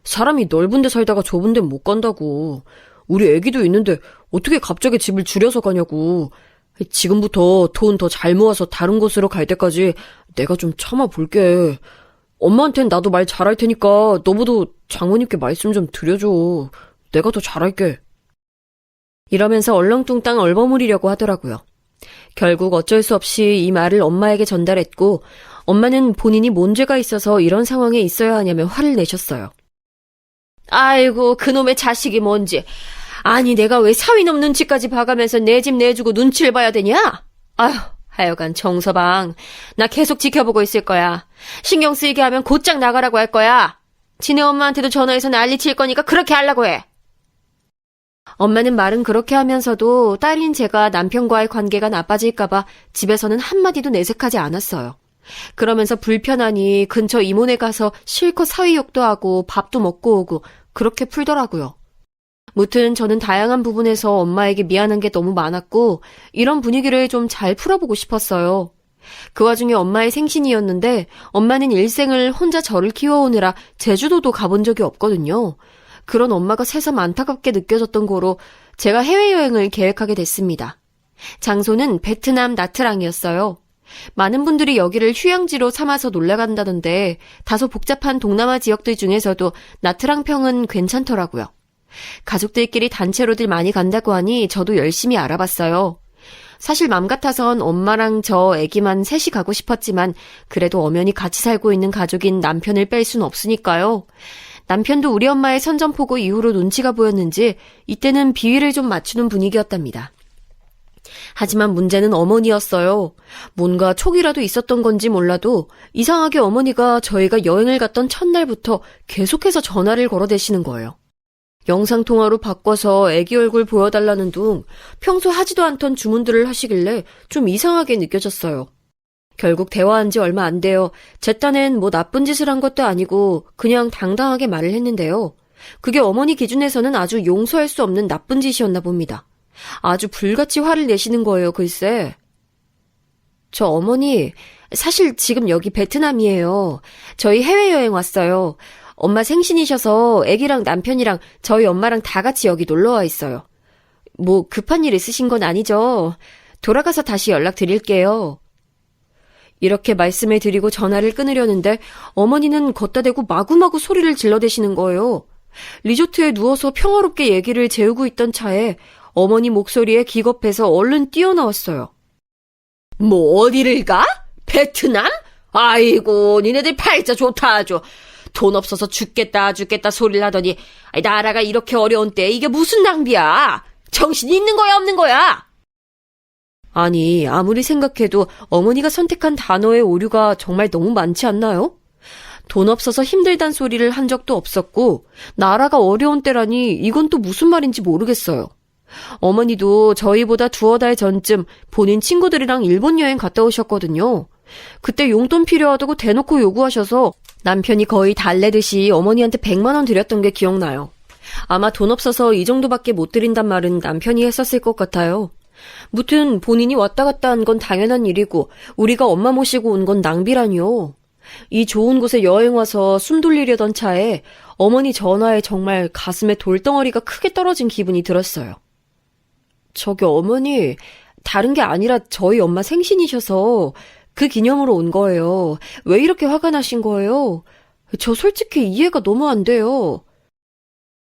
사람이 넓은 데 살다가 좁은 데는 못 간다고. 우리 애기도 있는데 어떻게 갑자기 집을 줄여서 가냐고. 지금부터 돈 더 잘 모아서 다른 곳으로 갈 때까지 내가 좀 참아볼게. 엄마한텐 나도 말 잘할 테니까 너보다 장모님께 말씀 좀 드려줘. 내가 더 잘할게. 이러면서 얼렁뚱땅 얼버무리려고 하더라고요. 결국 어쩔 수 없이 이 말을 엄마에게 전달했고 엄마는 본인이 뭔 죄가 있어서 이런 상황에 있어야 하냐며 화를 내셨어요. 아이고 그놈의 자식이 뭔지. 아니 내가 왜 사위놈 눈치까지 봐가면서 내 집 내주고 눈치를 봐야 되냐? 아휴 하여간 정서방 나 계속 지켜보고 있을 거야. 신경 쓰이게 하면 곧장 나가라고 할 거야. 지네 엄마한테도 전화해서 난리칠 거니까 그렇게 하려고 해. 엄마는 말은 그렇게 하면서도 딸인 제가 남편과의 관계가 나빠질까봐 집에서는 한마디도 내색하지 않았어요. 그러면서 불편하니 근처 이모네 가서 실컷 사위욕도 하고 밥도 먹고 오고 그렇게 풀더라고요. 무튼 저는 다양한 부분에서 엄마에게 미안한 게 너무 많았고 이런 분위기를 좀 잘 풀어보고 싶었어요. 그 와중에 엄마의 생신이었는데 엄마는 일생을 혼자 저를 키워오느라 제주도도 가본 적이 없거든요. 그런 엄마가 새삼 안타깝게 느껴졌던 거로 제가 해외여행을 계획하게 됐습니다. 장소는 베트남 나트랑이었어요. 많은 분들이 여기를 휴양지로 삼아서 놀러간다던데 다소 복잡한 동남아 지역들 중에서도 나트랑평은 괜찮더라고요. 가족들끼리 단체로들 많이 간다고 하니 저도 열심히 알아봤어요. 사실 맘 같아선 엄마랑 저 애기만 셋이 가고 싶었지만 그래도 엄연히 같이 살고 있는 가족인 남편을 뺄 순 없으니까요. 남편도 우리 엄마의 선전포고 이후로 눈치가 보였는지 이때는 비위를 좀 맞추는 분위기였답니다. 하지만 문제는 어머니였어요. 뭔가 촉이라도 있었던 건지 몰라도 이상하게 어머니가 저희가 여행을 갔던 첫날부터 계속해서 전화를 걸어대시는 거예요. 영상통화로 바꿔서 애기 얼굴 보여달라는 둥 평소 하지도 않던 주문들을 하시길래 좀 이상하게 느껴졌어요. 결국 대화한 지 얼마 안 돼요. 제 딴엔 뭐 나쁜 짓을 한 것도 아니고 그냥 당당하게 말을 했는데요. 그게 어머니 기준에서는 아주 용서할 수 없는 나쁜 짓이었나 봅니다. 아주 불같이 화를 내시는 거예요, 글쎄. 저 어머니, 사실 지금 여기 베트남이에요. 저희 해외여행 왔어요. 엄마 생신이셔서 애기랑 남편이랑 저희 엄마랑 다 같이 여기 놀러와 있어요. 뭐 급한 일 있으신 건 아니죠? 돌아가서 다시 연락드릴게요. 이렇게 말씀을 드리고 전화를 끊으려는데 어머니는 걷다 대고 마구마구 소리를 질러대시는 거예요. 리조트에 누워서 평화롭게 얘기를 재우고 있던 차에 어머니 목소리에 기겁해서 얼른 뛰어나왔어요. 뭐 어디를 가? 베트남? 아이고 니네들 팔자 좋다 아주. 돈 없어서 죽겠다 소리를 하더니 나라가 이렇게 어려운 때 이게 무슨 낭비야. 정신이 있는 거야 없는 거야? 아니, 아무리 생각해도 어머니가 선택한 단어의 오류가 정말 너무 많지 않나요? 돈 없어서 힘들단 소리를 한 적도 없었고 나라가 어려운 때라니 이건 또 무슨 말인지 모르겠어요. 어머니도 저희보다 두어 달 전쯤 본인 친구들이랑 일본 여행 갔다 오셨거든요. 그때 용돈 필요하다고 대놓고 요구하셔서 남편이 거의 달래듯이 어머니한테 100만 원 드렸던 게 기억나요. 아마 돈 없어서 이 정도밖에 못 드린단 말은 남편이 했었을 것 같아요. 무튼 본인이 왔다 갔다 한 건 당연한 일이고 우리가 엄마 모시고 온 건 낭비라니요. 이 좋은 곳에 여행 와서 숨 돌리려던 차에 어머니 전화에 정말 가슴에 돌덩어리가 크게 떨어진 기분이 들었어요. 저기 어머니, 다른 게 아니라 저희 엄마 생신이셔서 그 기념으로 온 거예요. 왜 이렇게 화가 나신 거예요? 저 솔직히 이해가 너무 안 돼요.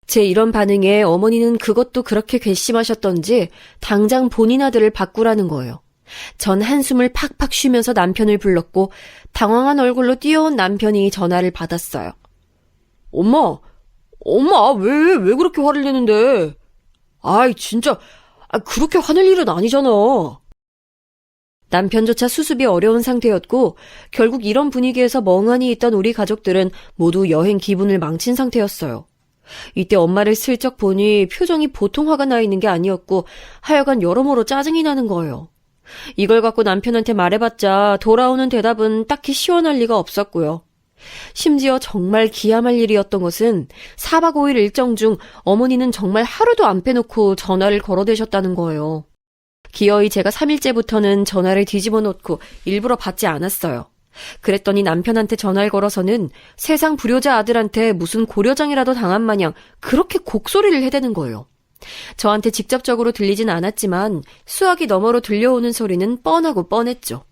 제 이런 반응에 어머니는 그것도 그렇게 괘씸하셨던지 당장 본인 아들을 바꾸라는 거예요. 전 한숨을 팍팍 쉬면서 남편을 불렀고 당황한 얼굴로 뛰어온 남편이 전화를 받았어요. 엄마 왜 그렇게 화를 내는데? 아이 진짜 그렇게 화낼 일은 아니잖아. 남편조차 수습이 어려운 상태였고 결국 이런 분위기에서 멍하니 있던 우리 가족들은 모두 여행 기분을 망친 상태였어요. 이때 엄마를 슬쩍 보니 표정이 보통 화가 나 있는 게 아니었고 하여간 여러모로 짜증이 나는 거예요. 이걸 갖고 남편한테 말해봤자 돌아오는 대답은 딱히 시원할 리가 없었고요. 심지어 정말 기함할 일이었던 것은 4박 5일 일정 중 어머니는 정말 하루도 안 빼놓고 전화를 걸어대셨다는 거예요. 기어이 제가 3일째부터는 전화를 뒤집어 놓고 일부러 받지 않았어요. 그랬더니 남편한테 전화를 걸어서는 세상 불효자 아들한테 무슨 고려장이라도 당한 마냥 그렇게 곡소리를 해대는 거예요. 저한테 직접적으로 들리진 않았지만 수화기 너머로 들려오는 소리는 뻔하고 뻔했죠.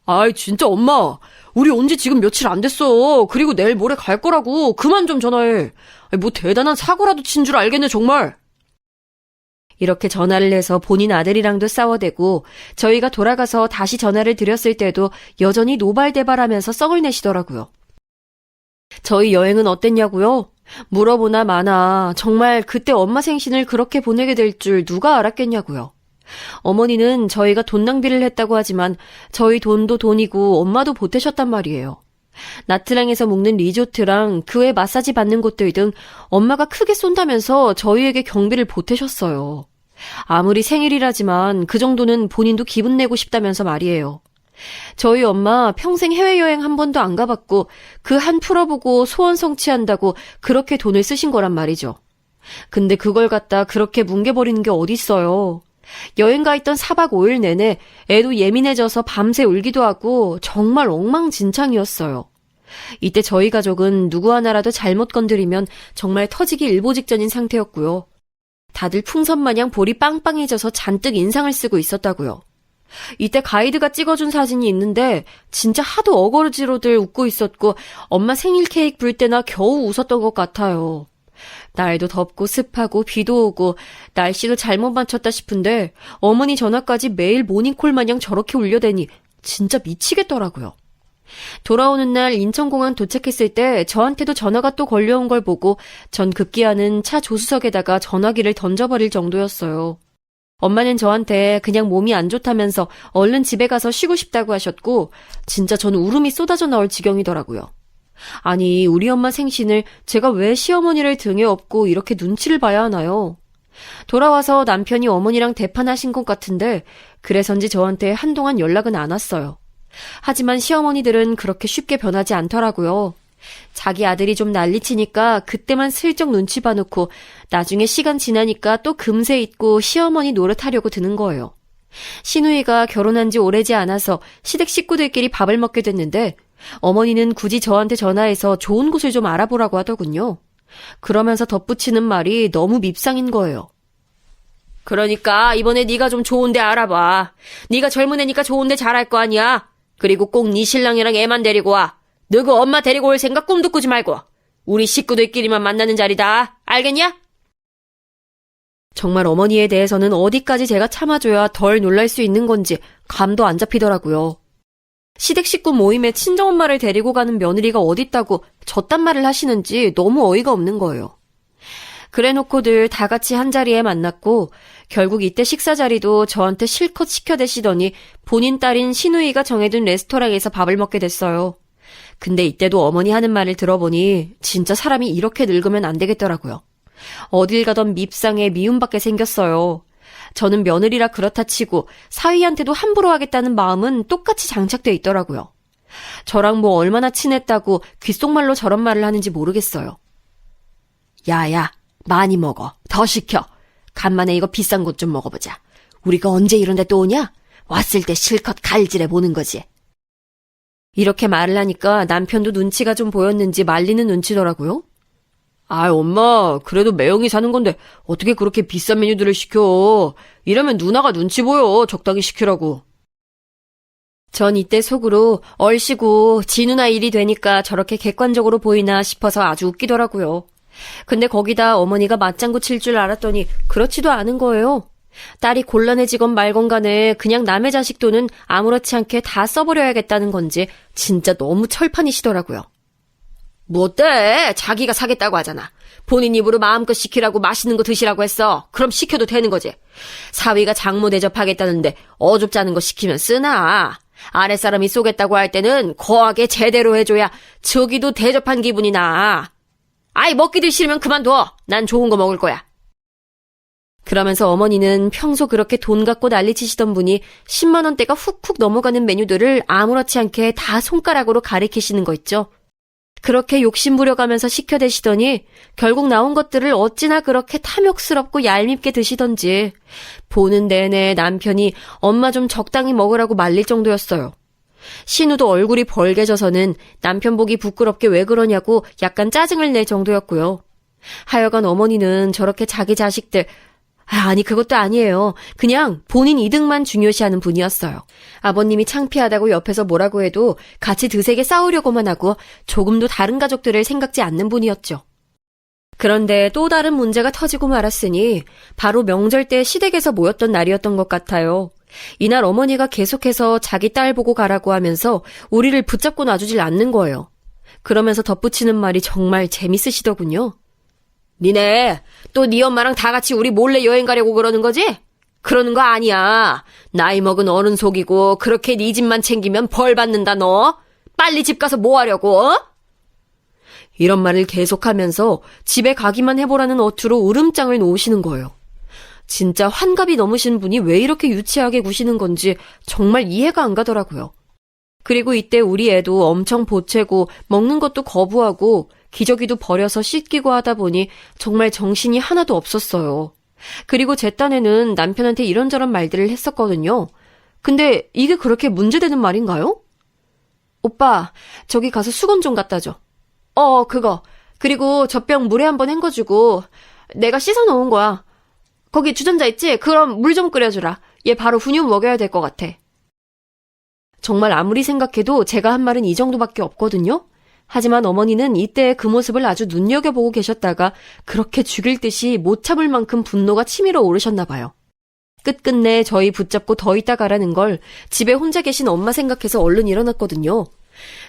아이 진짜 엄마, 우리 온 지 지금 며칠 안 됐어. 그리고 내일 모레 갈 거라고. 그만 좀 전화해. 뭐 대단한 사고라도 친 줄 알겠네 정말. 이렇게 전화를 해서 본인 아들이랑도 싸워대고 저희가 돌아가서 다시 전화를 드렸을 때도 여전히 노발대발하면서 썩을 내시더라고요. 저희 여행은 어땠냐고요? 물어보나 마나 정말 그때 엄마 생신을 그렇게 보내게 될 줄 누가 알았겠냐고요. 어머니는 저희가 돈 낭비를 했다고 하지만 저희 돈도 돈이고 엄마도 보태셨단 말이에요. 나트랑에서 묵는 리조트랑 그 외 마사지 받는 곳들 등 엄마가 크게 쏜다면서 저희에게 경비를 보태셨어요. 아무리 생일이라지만 그 정도는 본인도 기분 내고 싶다면서 말이에요. 저희 엄마 평생 해외여행 한 번도 안 가봤고 그 한 풀어보고 소원 성취한다고 그렇게 돈을 쓰신 거란 말이죠. 근데 그걸 갖다 그렇게 뭉개버리는 게 어딨어요. 여행 가 있던 4박 5일 내내 애도 예민해져서 밤새 울기도 하고 정말 엉망진창이었어요. 이때 저희 가족은 누구 하나라도 잘못 건드리면 정말 터지기 일보 직전인 상태였고요. 다들 풍선마냥 볼이 빵빵해져서 잔뜩 인상을 쓰고 있었다고요. 이때 가이드가 찍어준 사진이 있는데 진짜 하도 어거지로들 웃고 있었고 엄마 생일 케이크 불 때나 겨우 웃었던 것 같아요. 날도 덥고 습하고 비도 오고 날씨도 잘못 맞췄다 싶은데 어머니 전화까지 매일 모닝콜 마냥 저렇게 울려대니 진짜 미치겠더라고요. 돌아오는 날 인천공항 도착했을 때 저한테도 전화가 또 걸려온 걸 보고 전 급기야는 차 조수석에다가 전화기를 던져버릴 정도였어요. 엄마는 저한테 그냥 몸이 안 좋다면서 얼른 집에 가서 쉬고 싶다고 하셨고 진짜 전 울음이 쏟아져 나올 지경이더라고요. 아니, 우리 엄마 생신을 제가 왜 시어머니를 등에 업고 이렇게 눈치를 봐야 하나요? 돌아와서 남편이 어머니랑 대판하신 것 같은데 그래서인지 저한테 한동안 연락은 안 왔어요. 하지만 시어머니들은 그렇게 쉽게 변하지 않더라고요. 자기 아들이 좀 난리치니까 그때만 슬쩍 눈치 봐놓고 나중에 시간 지나니까 또 금세 잊고 시어머니 노릇하려고 드는 거예요. 시누이가 결혼한 지 오래지 않아서 시댁 식구들끼리 밥을 먹게 됐는데 어머니는 굳이 저한테 전화해서 좋은 곳을 좀 알아보라고 하더군요. 그러면서 덧붙이는 말이 너무 밉상인 거예요. 그러니까 이번에 네가 좀 좋은 데 알아봐. 네가 젊은 애니까 좋은 데 잘할 거 아니야. 그리고 꼭 네 신랑이랑 애만 데리고 와. 너그 엄마 데리고 올 생각 꿈도 꾸지 말고. 우리 식구들끼리만 만나는 자리다. 알겠냐? 정말 어머니에 대해서는 어디까지 제가 참아줘야 덜 놀랄 수 있는 건지 감도 안 잡히더라고요. 시댁 식구 모임에 친정엄마를 데리고 가는 며느리가 어딨다고 저딴 말을 하시는지 너무 어이가 없는 거예요. 그래놓고들 다 같이 한자리에 만났고 결국 이때 식사 자리도 저한테 실컷 시켜대시더니 본인 딸인 시누이가 정해둔 레스토랑에서 밥을 먹게 됐어요. 근데 이때도 어머니 하는 말을 들어보니 진짜 사람이 이렇게 늙으면 안 되겠더라고요. 어딜 가던 밉상에 미움받게 생겼어요. 저는 며느리라 그렇다 치고 사위한테도 함부로 하겠다는 마음은 똑같이 장착돼 있더라고요. 저랑 뭐 얼마나 친했다고 귓속말로 저런 말을 하는지 모르겠어요. 야야, 많이 먹어. 더 시켜. 간만에 이거 비싼 것 좀 먹어보자. 우리가 언제 이런 데 또 오냐? 왔을 때 실컷 갈질해 보는 거지. 이렇게 말을 하니까 남편도 눈치가 좀 보였는지 말리는 눈치더라고요. 아, 엄마, 그래도 매형이 사는 건데 어떻게 그렇게 비싼 메뉴들을 시켜. 이러면 누나가 눈치 보여. 적당히 시키라고. 전 이때 속으로 얼씨구 지 누나 일이 되니까 저렇게 객관적으로 보이나 싶어서 아주 웃기더라고요. 근데 거기다 어머니가 맞장구 칠 줄 알았더니 그렇지도 않은 거예요. 딸이 곤란해지건 말건 간에 그냥 남의 자식 돈은 아무렇지 않게 다 써버려야겠다는 건지 진짜 너무 철판이시더라고요. 뭐 어때? 자기가 사겠다고 하잖아. 본인 입으로 마음껏 시키라고 맛있는 거 드시라고 했어. 그럼 시켜도 되는 거지. 사위가 장모 대접하겠다는데 어줍지 않은 거 시키면 쓰나. 아랫사람이 쏘겠다고 할 때는 거하게 제대로 해줘야 저기도 대접한 기분이 나. 아이, 먹기도 싫으면 그만둬. 난 좋은 거 먹을 거야. 그러면서 어머니는 평소 그렇게 돈 갖고 난리치시던 분이 10만 원대가 훅훅 넘어가는 메뉴들을 아무렇지 않게 다 손가락으로 가리키시는 거 있죠. 그렇게 욕심부려가면서 시켜대시더니 결국 나온 것들을 어찌나 그렇게 탐욕스럽고 얄밉게 드시던지 보는 내내 남편이 엄마 좀 적당히 먹으라고 말릴 정도였어요. 신우도 얼굴이 벌개져서는 남편 보기 부끄럽게 왜 그러냐고 약간 짜증을 낼 정도였고요. 하여간 어머니는 저렇게 자기 자식들 아니 그것도 아니에요. 그냥 본인 이득만 중요시하는 분이었어요. 아버님이 창피하다고 옆에서 뭐라고 해도 같이 드세게 싸우려고만 하고 조금도 다른 가족들을 생각지 않는 분이었죠. 그런데 또 다른 문제가 터지고 말았으니 바로 명절 때 시댁에서 모였던 날이었던 것 같아요. 이날 어머니가 계속해서 자기 딸 보고 가라고 하면서 우리를 붙잡고 놔주질 않는 거예요. 그러면서 덧붙이는 말이 정말 재밌으시더군요. 니네 또 네 엄마랑 다 같이 우리 몰래 여행 가려고 그러는 거지? 그러는 거 아니야. 나이 먹은 어른 속이고 그렇게 네 집만 챙기면 벌 받는다 너. 빨리 집 가서 뭐 하려고? 어? 이런 말을 계속하면서 집에 가기만 해보라는 어투로 울음장을 놓으시는 거예요. 진짜 환갑이 넘으신 분이 왜 이렇게 유치하게 구시는 건지 정말 이해가 안 가더라고요. 그리고 이때 우리 애도 엄청 보채고 먹는 것도 거부하고 기저귀도 버려서 씻기고 하다 보니 정말 정신이 하나도 없었어요. 그리고 제 딴에는 남편한테 이런저런 말들을 했었거든요. 근데 이게 그렇게 문제되는 말인가요? 오빠, 저기 가서 수건 좀 갖다 줘. 그거. 그리고 젖병 물에 한번 헹궈주고 내가 씻어 놓은 거야. 거기 주전자 있지? 그럼 물 좀 끓여주라. 얘 바로 분유 먹여야 될 것 같아. 정말 아무리 생각해도 제가 한 말은 이 정도밖에 없거든요. 하지만 어머니는 이때 그 모습을 아주 눈여겨보고 계셨다가 그렇게 죽일 듯이 못 참을 만큼 분노가 치밀어 오르셨나 봐요. 끝끝내 저희 붙잡고 더 있다 가라는 걸 집에 혼자 계신 엄마 생각해서 얼른 일어났거든요.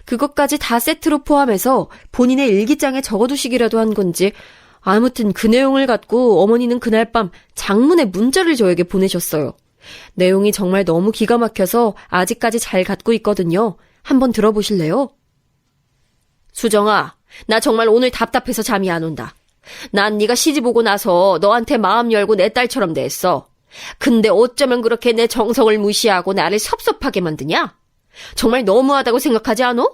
그것까지 다 세트로 포함해서 본인의 일기장에 적어두시기라도 한 건지 아무튼 그 내용을 갖고 어머니는 그날 밤 장문의 문자를 저에게 보내셨어요. 내용이 정말 너무 기가 막혀서 아직까지 잘 갖고 있거든요. 한번 들어보실래요? 수정아, 나 정말 오늘 답답해서 잠이 안 온다. 난 네가 시집 오고 나서 너한테 마음 열고 내 딸처럼 대했어. 근데 어쩌면 그렇게 내 정성을 무시하고 나를 섭섭하게 만드냐? 정말 너무하다고 생각하지 않어?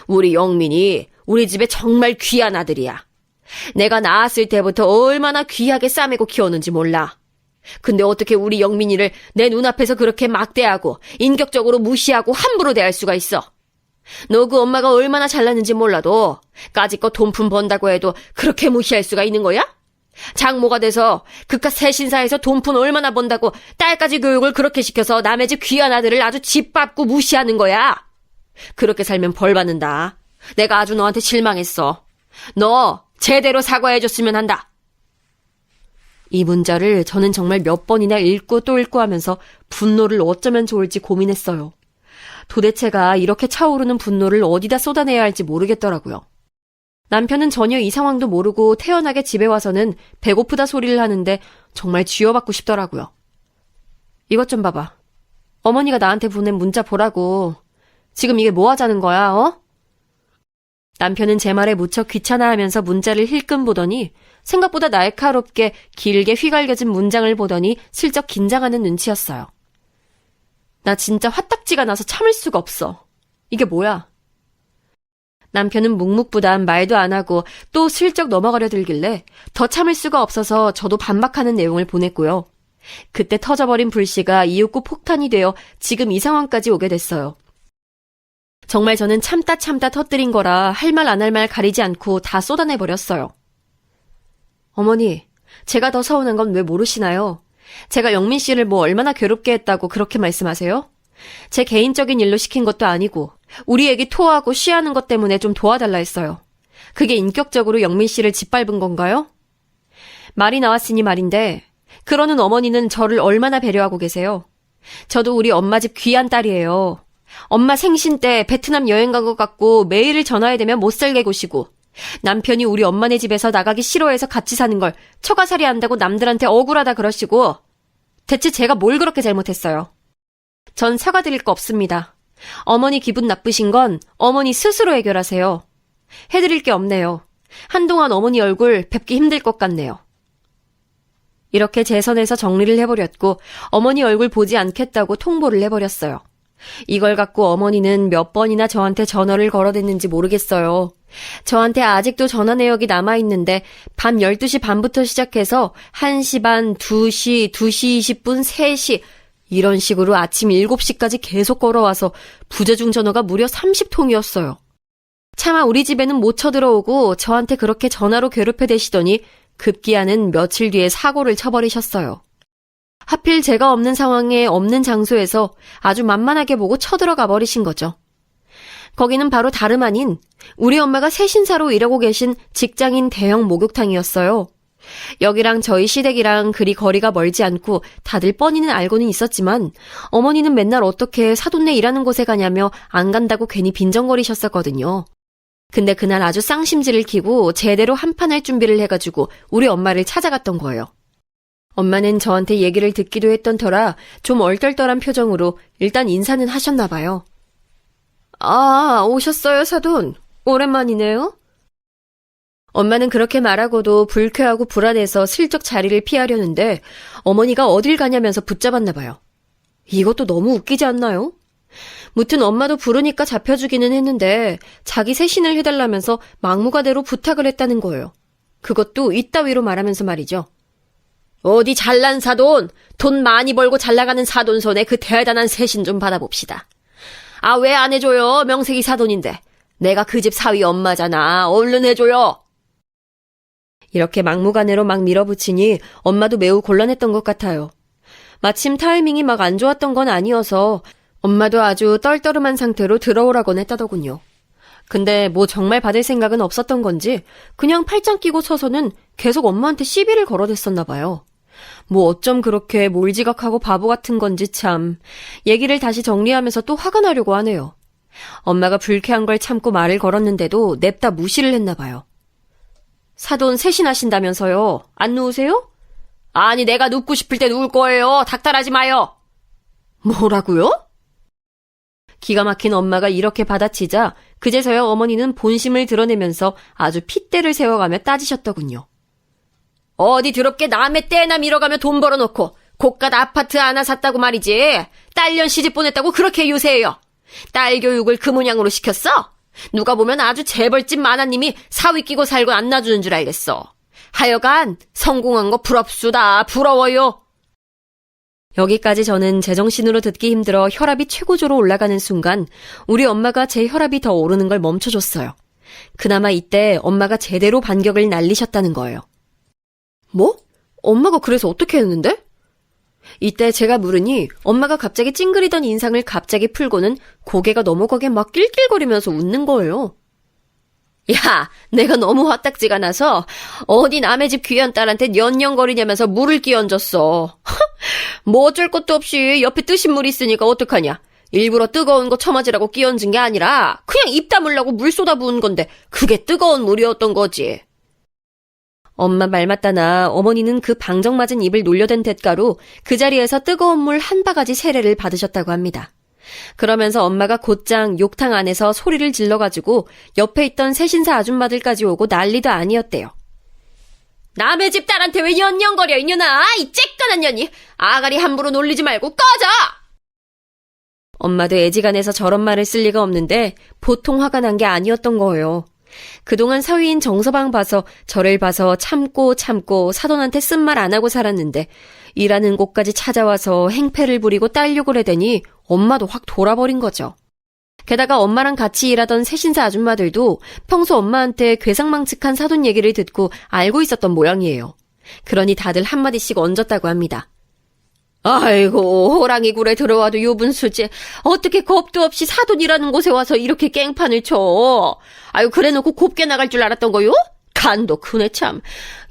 우리 영민이 우리 집에 정말 귀한 아들이야. 내가 낳았을 때부터 얼마나 귀하게 싸매고 키웠는지 몰라. 근데 어떻게 우리 영민이를 내 눈앞에서 그렇게 막대하고 인격적으로 무시하고 함부로 대할 수가 있어? 너 그 엄마가 얼마나 잘났는지 몰라도 까짓거 돈푼 번다고 해도 그렇게 무시할 수가 있는 거야? 장모가 돼서 그깟 새신사에서 돈푼 얼마나 번다고 딸까지 교육을 그렇게 시켜서 남의 집 귀한 아들을 아주 짓밟고 무시하는 거야. 그렇게 살면 벌 받는다. 내가 아주 너한테 실망했어. 너 제대로 사과해줬으면 한다. 이 문자를 저는 정말 몇 번이나 읽고 또 읽고 하면서 분노를 어쩌면 좋을지 고민했어요. 도대체가 이렇게 차오르는 분노를 어디다 쏟아내야 할지 모르겠더라고요. 남편은 전혀 이 상황도 모르고 태연하게 집에 와서는 배고프다 소리를 하는데 정말 쥐어받고 싶더라고요. 이것 좀 봐봐. 어머니가 나한테 보낸 문자 보라고. 지금 이게 뭐 하자는 거야, 어? 남편은 제 말에 무척 귀찮아하면서 문자를 힐끔 보더니 생각보다 날카롭게 길게 휘갈겨진 문장을 보더니 슬쩍 긴장하는 눈치였어요. 나 진짜 화딱지가 나서 참을 수가 없어. 이게 뭐야? 남편은 묵묵부단 말도 안 하고 또 슬쩍 넘어가려 들길래 더 참을 수가 없어서 저도 반박하는 내용을 보냈고요. 그때 터져버린 불씨가 이윽고 폭탄이 되어 지금 이 상황까지 오게 됐어요. 정말 저는 참다 터뜨린 거라 할 말 안 할 말 가리지 않고 다 쏟아내버렸어요. 어머니, 제가 더 서운한 건 왜 모르시나요? 제가 영민 씨를 뭐 얼마나 괴롭게 했다고 그렇게 말씀하세요? 제 개인적인 일로 시킨 것도 아니고 우리 애기 토하고 쉬하는 것 때문에 좀 도와달라 했어요. 그게 인격적으로 영민 씨를 짓밟은 건가요? 말이 나왔으니 말인데 그러는 어머니는 저를 얼마나 배려하고 계세요? 저도 우리 엄마 집 귀한 딸이에요. 엄마 생신 때 베트남 여행 간 것 같고 매일을 전화해 대면 못 살게 구시고 남편이 우리 엄마네 집에서 나가기 싫어해서 같이 사는 걸 처가살이 한다고 남들한테 억울하다 그러시고 대체 제가 뭘 그렇게 잘못했어요? 전 사과드릴 거 없습니다. 어머니 기분 나쁘신 건 어머니 스스로 해결하세요. 해드릴 게 없네요. 한동안 어머니 얼굴 뵙기 힘들 것 같네요. 이렇게 제 선에서 정리를 해버렸고 어머니 얼굴 보지 않겠다고 통보를 해버렸어요. 이걸 갖고 어머니는 몇 번이나 저한테 전화를 걸어댔는지 모르겠어요. 저한테 아직도 전화 내역이 남아있는데 밤 12시 반부터 시작해서 1시 반, 2시, 2시 20분, 3시 이런 식으로 아침 7시까지 계속 걸어와서 부재중 전화가 무려 30통이었어요. 차마 우리 집에는 못 쳐들어오고 저한테 그렇게 전화로 괴롭혀대시더니 급기야는 며칠 뒤에 사고를 쳐버리셨어요. 하필 제가 없는 상황에 없는 장소에서 아주 만만하게 보고 쳐들어가 버리신 거죠. 거기는 바로 다름 아닌 우리 엄마가 새신사로 일하고 계신 직장인 대형 목욕탕이었어요. 여기랑 저희 시댁이랑 그리 거리가 멀지 않고 다들 뻔히는 알고는 있었지만 어머니는 맨날 어떻게 사돈네 일하는 곳에 가냐며 안 간다고 괜히 빈정거리셨었거든요. 근데 그날 아주 쌍심지를 키고 제대로 한판할 준비를 해가지고 우리 엄마를 찾아갔던 거예요. 엄마는 저한테 얘기를 듣기도 했던 터라 좀 얼떨떨한 표정으로 일단 인사는 하셨나 봐요. 아, 오셨어요, 사돈. 오랜만이네요. 엄마는 그렇게 말하고도 불쾌하고 불안해서 슬쩍 자리를 피하려는데 어머니가 어딜 가냐면서 붙잡았나 봐요. 이것도 너무 웃기지 않나요? 무튼 엄마도 부르니까 잡혀주기는 했는데 자기 세신을 해달라면서 막무가내로 부탁을 했다는 거예요. 그것도 이따위로 말하면서 말이죠. 어디 잘난 사돈, 돈 많이 벌고 잘나가는 사돈 손에 그 대단한 세신 좀 받아봅시다. 아, 왜 안 해줘요? 명색이 사돈인데. 내가 그 집 사위 엄마잖아. 얼른 해줘요. 이렇게 막무가내로 막 밀어붙이니 엄마도 매우 곤란했던 것 같아요. 마침 타이밍이 막 안 좋았던 건 아니어서 엄마도 아주 떨떠름한 상태로 들어오라곤 했다더군요. 근데 뭐 정말 받을 생각은 없었던 건지 그냥 팔짱 끼고 서서는 계속 엄마한테 시비를 걸어댔었나 봐요. 뭐 어쩜 그렇게 몰지각하고 바보 같은 건지 참. 얘기를 다시 정리하면서 또 화가 나려고 하네요. 엄마가 불쾌한 걸 참고 말을 걸었는데도 냅다 무시를 했나 봐요. 사돈 셋이나 하신다면서요. 안 누우세요? 아니 내가 눕고 싶을 때 누울 거예요. 닥달하지 마요. 뭐라고요? 기가 막힌 엄마가 이렇게 받아치자 그제서야 어머니는 본심을 드러내면서 아주 핏대를 세워가며 따지셨더군요. 어디 더럽게 남의 떼나 밀어가며 돈 벌어놓고 고가 아파트 하나 샀다고 말이지. 딸년 시집 보냈다고 그렇게 유세해요. 딸 교육을 그 모양으로 시켰어? 누가 보면 아주 재벌집 마나님이 사위 끼고 살고 안 놔주는 줄 알겠어. 하여간 성공한 거 부럽수다. 부러워요. 여기까지 저는 제정신으로 듣기 힘들어 혈압이 최고조로 올라가는 순간 우리 엄마가 제 혈압이 더 오르는 걸 멈춰줬어요. 그나마 이때 엄마가 제대로 반격을 날리셨다는 거예요. 뭐? 엄마가 그래서 어떻게 했는데? 이때 제가 물으니 엄마가 갑자기 찡그리던 인상을 갑자기 풀고는 고개가 넘어가게 막 낄낄거리면서 웃는 거예요. 야, 내가 너무 화딱지가 나서 어디 남의 집 귀한 딸한테 년년거리냐면서 물을 끼얹었어. 뭐 어쩔 것도 없이 옆에 뜨신 물 있으니까 어떡하냐. 일부러 뜨거운 거 처맞으라고 끼얹은 게 아니라 그냥 입 다물라고 물 쏟아부은 건데 그게 뜨거운 물이었던 거지. 엄마 말 맞다나 어머니는 그 방정맞은 입을 놀려댄 대가로 그 자리에서 뜨거운 물 한 바가지 세례를 받으셨다고 합니다. 그러면서 엄마가 곧장 욕탕 안에서 소리를 질러가지고 옆에 있던 새신사 아줌마들까지 오고 난리도 아니었대요. 남의 집 딸한테 왜 연연거려 이년아. 이 쬐깐한 년이. 아가리 함부로 놀리지 말고 꺼져. 엄마도 애지간해서 저런 말을 쓸 리가 없는데 보통 화가 난 게 아니었던 거예요. 그동안 사위인 정서방 봐서 저를 봐서 참고 사돈한테 쓴말 안 하고 살았는데 일하는 곳까지 찾아와서 행패를 부리고 딸욕을 해대니 엄마도 확 돌아버린 거죠. 게다가 엄마랑 같이 일하던 새신사 아줌마들도 평소 엄마한테 괴상망측한 사돈 얘기를 듣고 알고 있었던 모양이에요. 그러니 다들 한마디씩 얹었다고 합니다. 아이고, 호랑이 굴에 들어와도 유분수지. 어떻게 겁도 없이 사돈이라는 곳에 와서 이렇게 깽판을 쳐. 아유, 그래놓고 곱게 나갈 줄 알았던 거요? 간도 크네 참.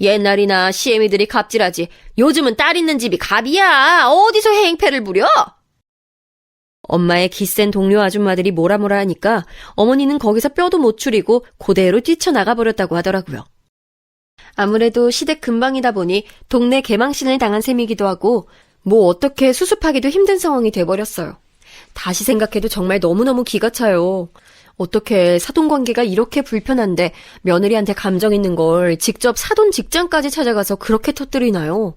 옛날이나 시애미들이 갑질하지. 요즘은 딸 있는 집이 갑이야. 어디서 행패를 부려? 엄마의 기센 동료 아줌마들이 뭐라 하니까 어머니는 거기서 뼈도 못 추리고 그대로 뛰쳐나가버렸다고 하더라고요. 아무래도 시댁 근방이다 보니 동네 개망신을 당한 셈이기도 하고 뭐 어떻게 수습하기도 힘든 상황이 돼버렸어요. 다시 생각해도 정말 너무너무 기가 차요. 어떻게 사돈관계가 이렇게 불편한데 며느리한테 감정 있는 걸 직접 사돈 직장까지 찾아가서 그렇게 터뜨리나요?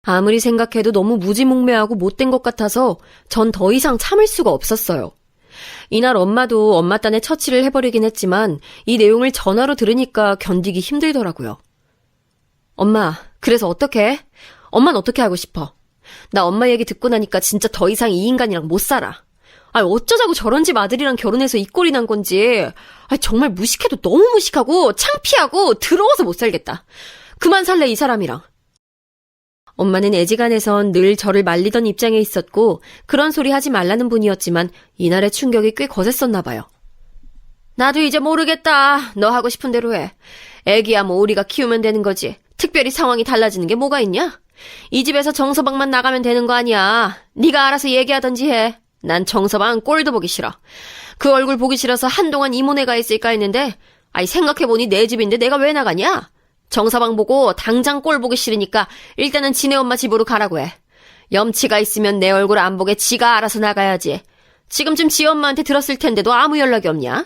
아무리 생각해도 너무 무지몽매하고 못된 것 같아서 전 더 이상 참을 수가 없었어요. 이날 엄마도 엄마 딴에 처치를 해버리긴 했지만 이 내용을 전화로 들으니까 견디기 힘들더라고요. 엄마, 그래서 어떡해? 엄마는 어떻게 하고 싶어? 나 엄마 얘기 듣고 나니까 진짜 더 이상 이 인간이랑 못 살아. 어쩌자고 저런 집 아들이랑 결혼해서 이 꼴이 난 건지. 정말 무식해도 너무 무식하고 창피하고 더러워서 못 살겠다. 그만 살래 이 사람이랑. 엄마는 애지간해선 늘 저를 말리던 입장에 있었고 그런 소리 하지 말라는 분이었지만 이날의 충격이 꽤 거셌었나 봐요. 나도 이제 모르겠다. 너 하고 싶은 대로 해. 애기야 뭐 우리가 키우면 되는 거지. 특별히 상황이 달라지는 게 뭐가 있냐? 이 집에서 정서방만 나가면 되는 거 아니야. 네가 알아서 얘기하던지 해. 난 정서방 꼴도 보기 싫어. 그 얼굴 보기 싫어서 한동안 이모네가 있을까 했는데 생각해보니 내 집인데 내가 왜 나가냐? 정서방 보고 당장 꼴 보기 싫으니까 일단은 지네 엄마 집으로 가라고 해. 염치가 있으면 내 얼굴 안 보게 지가 알아서 나가야지. 지금쯤 지 엄마한테 들었을 텐데도 아무 연락이 없냐?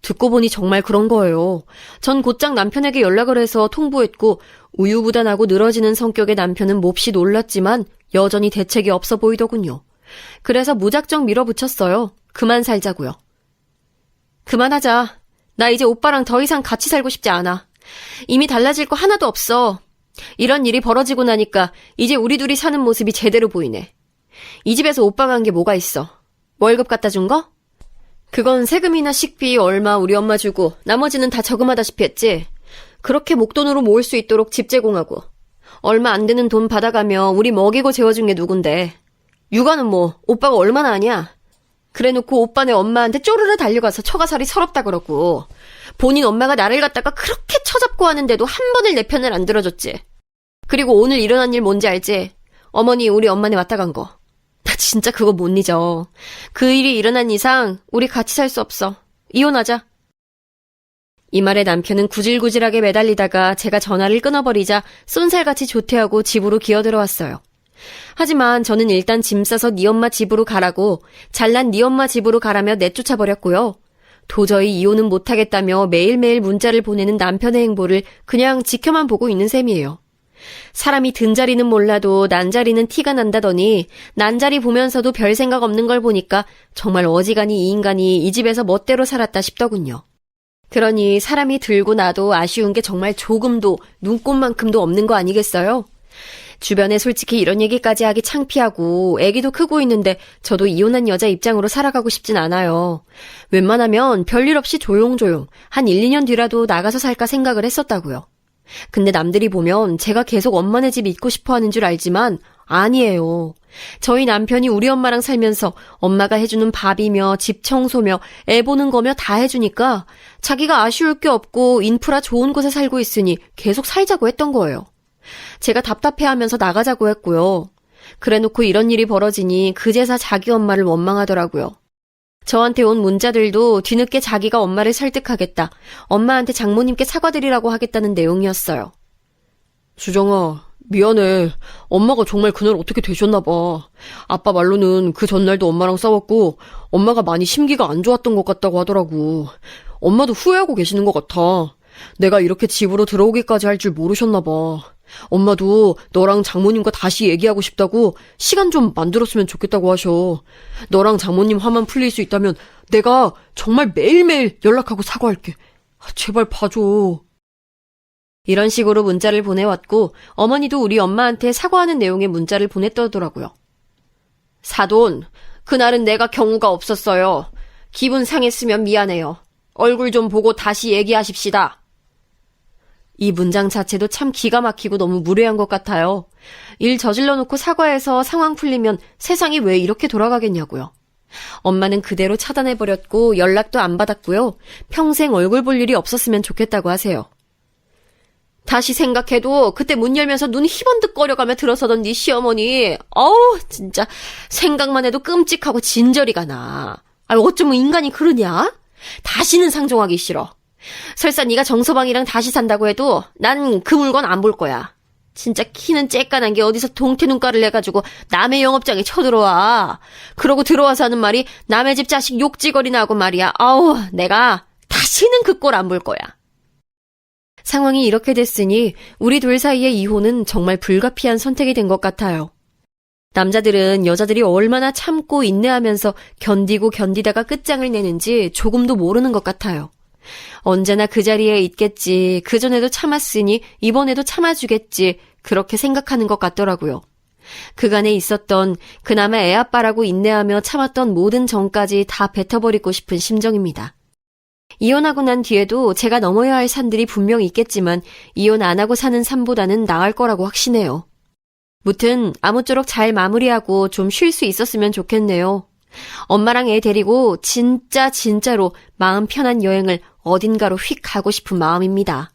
듣고 보니 정말 그런 거예요. 전 곧장 남편에게 연락을 해서 통보했고 우유부단하고 늘어지는 성격의 남편은 몹시 놀랐지만 여전히 대책이 없어 보이더군요. 그래서 무작정 밀어붙였어요. 그만 살자고요. 그만하자. 나 이제 오빠랑 더 이상 같이 살고 싶지 않아. 이미 달라질 거 하나도 없어. 이런 일이 벌어지고 나니까 이제 우리 둘이 사는 모습이 제대로 보이네. 이 집에서 오빠가 한 게 뭐가 있어? 월급 갖다 준 거? 그건 세금이나 식비 얼마 우리 엄마 주고 나머지는 다 저금하다시피 했지. 그렇게 목돈으로 모을 수 있도록 집 제공하고 얼마 안 되는 돈 받아가며 우리 먹이고 재워준 게 누군데. 육아는 뭐 오빠가 얼마나 하냐? 그래놓고 오빠네 엄마한테 쪼르르 달려가서 처가살이 서럽다 그러고 본인 엄마가 나를 갖다가 그렇게 처잡고 하는데도 한 번을 내 편을 안 들어줬지. 그리고 오늘 일어난 일 뭔지 알지? 어머니 우리 엄마네 왔다 간 거. 나 진짜 그거 못 잊어. 그 일이 일어난 이상 우리 같이 살 수 없어. 이혼하자. 이 말에 남편은 구질구질하게 매달리다가 제가 전화를 끊어버리자 쏜살같이 조퇴하고 집으로 기어들어왔어요. 하지만 저는 일단 짐 싸서 네 엄마 집으로 가라고 잘난 네 엄마 집으로 가라며 내쫓아버렸고요. 도저히 이혼은 못하겠다며 매일매일 문자를 보내는 남편의 행보를 그냥 지켜만 보고 있는 셈이에요. 사람이 든 자리는 몰라도 난 자리는 티가 난다더니 난 자리 보면서도 별 생각 없는 걸 보니까 정말 어지간히 이 인간이 이 집에서 멋대로 살았다 싶더군요. 그러니 사람이 들고 나도 아쉬운 게 정말 조금도 눈꼽만큼도 없는 거 아니겠어요? 주변에 솔직히 이런 얘기까지 하기 창피하고 애기도 크고 있는데 저도 이혼한 여자 입장으로 살아가고 싶진 않아요. 웬만하면 별일 없이 조용조용 한 1, 2년 뒤라도 나가서 살까 생각을 했었다고요. 근데 남들이 보면 제가 계속 엄마네 집 있고 싶어 하는 줄 알지만 아니에요. 저희 남편이 우리 엄마랑 살면서 엄마가 해주는 밥이며 집 청소며 애 보는 거며 다 해주니까 자기가 아쉬울 게 없고 인프라 좋은 곳에 살고 있으니 계속 살자고 했던 거예요. 제가 답답해하면서 나가자고 했고요. 그래놓고 이런 일이 벌어지니 그제서 자기 엄마를 원망하더라고요. 저한테 온 문자들도 뒤늦게 자기가 엄마를 설득하겠다, 엄마한테 장모님께 사과드리라고 하겠다는 내용이었어요. 수정아, 미안해. 엄마가 정말 그날 어떻게 되셨나 봐. 아빠 말로는 그 전날도 엄마랑 싸웠고 엄마가 많이 심기가 안 좋았던 것 같다고 하더라고. 엄마도 후회하고 계시는 것 같아. 내가 이렇게 집으로 들어오기까지 할 줄 모르셨나 봐. 엄마도 너랑 장모님과 다시 얘기하고 싶다고 시간 좀 만들었으면 좋겠다고 하셔. 너랑 장모님 화만 풀릴 수 있다면 내가 정말 매일매일 연락하고 사과할게. 제발 봐줘. 이런 식으로 문자를 보내왔고 어머니도 우리 엄마한테 사과하는 내용의 문자를 보냈더라고요. 사돈, 그날은 내가 경우가 없었어요. 기분 상했으면 미안해요. 얼굴 좀 보고 다시 얘기하십시다. 이 문장 자체도 참 기가 막히고 너무 무례한 것 같아요. 일 저질러 놓고 사과해서 상황 풀리면 세상이 왜 이렇게 돌아가겠냐고요. 엄마는 그대로 차단해버렸고 연락도 안 받았고요. 평생 얼굴 볼 일이 없었으면 좋겠다고 하세요. 다시 생각해도 그때 문 열면서 눈 희번뜩거려가며 들어서던 네 시어머니, 어우 진짜 생각만 해도 끔찍하고 진저리가 나. 어쩌면 인간이 그러냐? 다시는 상종하기 싫어. 설사 네가 정서방이랑 다시 산다고 해도 난 그 물건 안 볼 거야. 진짜 키는 쬐깐한 게 어디서 동태 눈가를 내가지고 남의 영업장에 쳐들어와. 그러고 들어와서 하는 말이 남의 집 자식 욕지거리나 하고 말이야. 아우, 내가 다시는 그 꼴 안 볼 거야. 상황이 이렇게 됐으니 우리 둘 사이의 이혼은 정말 불가피한 선택이 된 것 같아요. 남자들은 여자들이 얼마나 참고 인내하면서 견디고 견디다가 끝장을 내는지 조금도 모르는 것 같아요. 언제나 그 자리에 있겠지, 그전에도 참았으니 이번에도 참아주겠지, 그렇게 생각하는 것 같더라고요. 그간에 있었던 그나마 애아빠라고 인내하며 참았던 모든 정까지 다 뱉어버리고 싶은 심정입니다. 이혼하고 난 뒤에도 제가 넘어야 할 산들이 분명 있겠지만 이혼 안 하고 사는 삶보다는 나을 거라고 확신해요. 무튼 아무쪼록 잘 마무리하고 좀 쉴 수 있었으면 좋겠네요. 엄마랑 애 데리고 진짜로 마음 편한 여행을 어딘가로 휙 가고 싶은 마음입니다.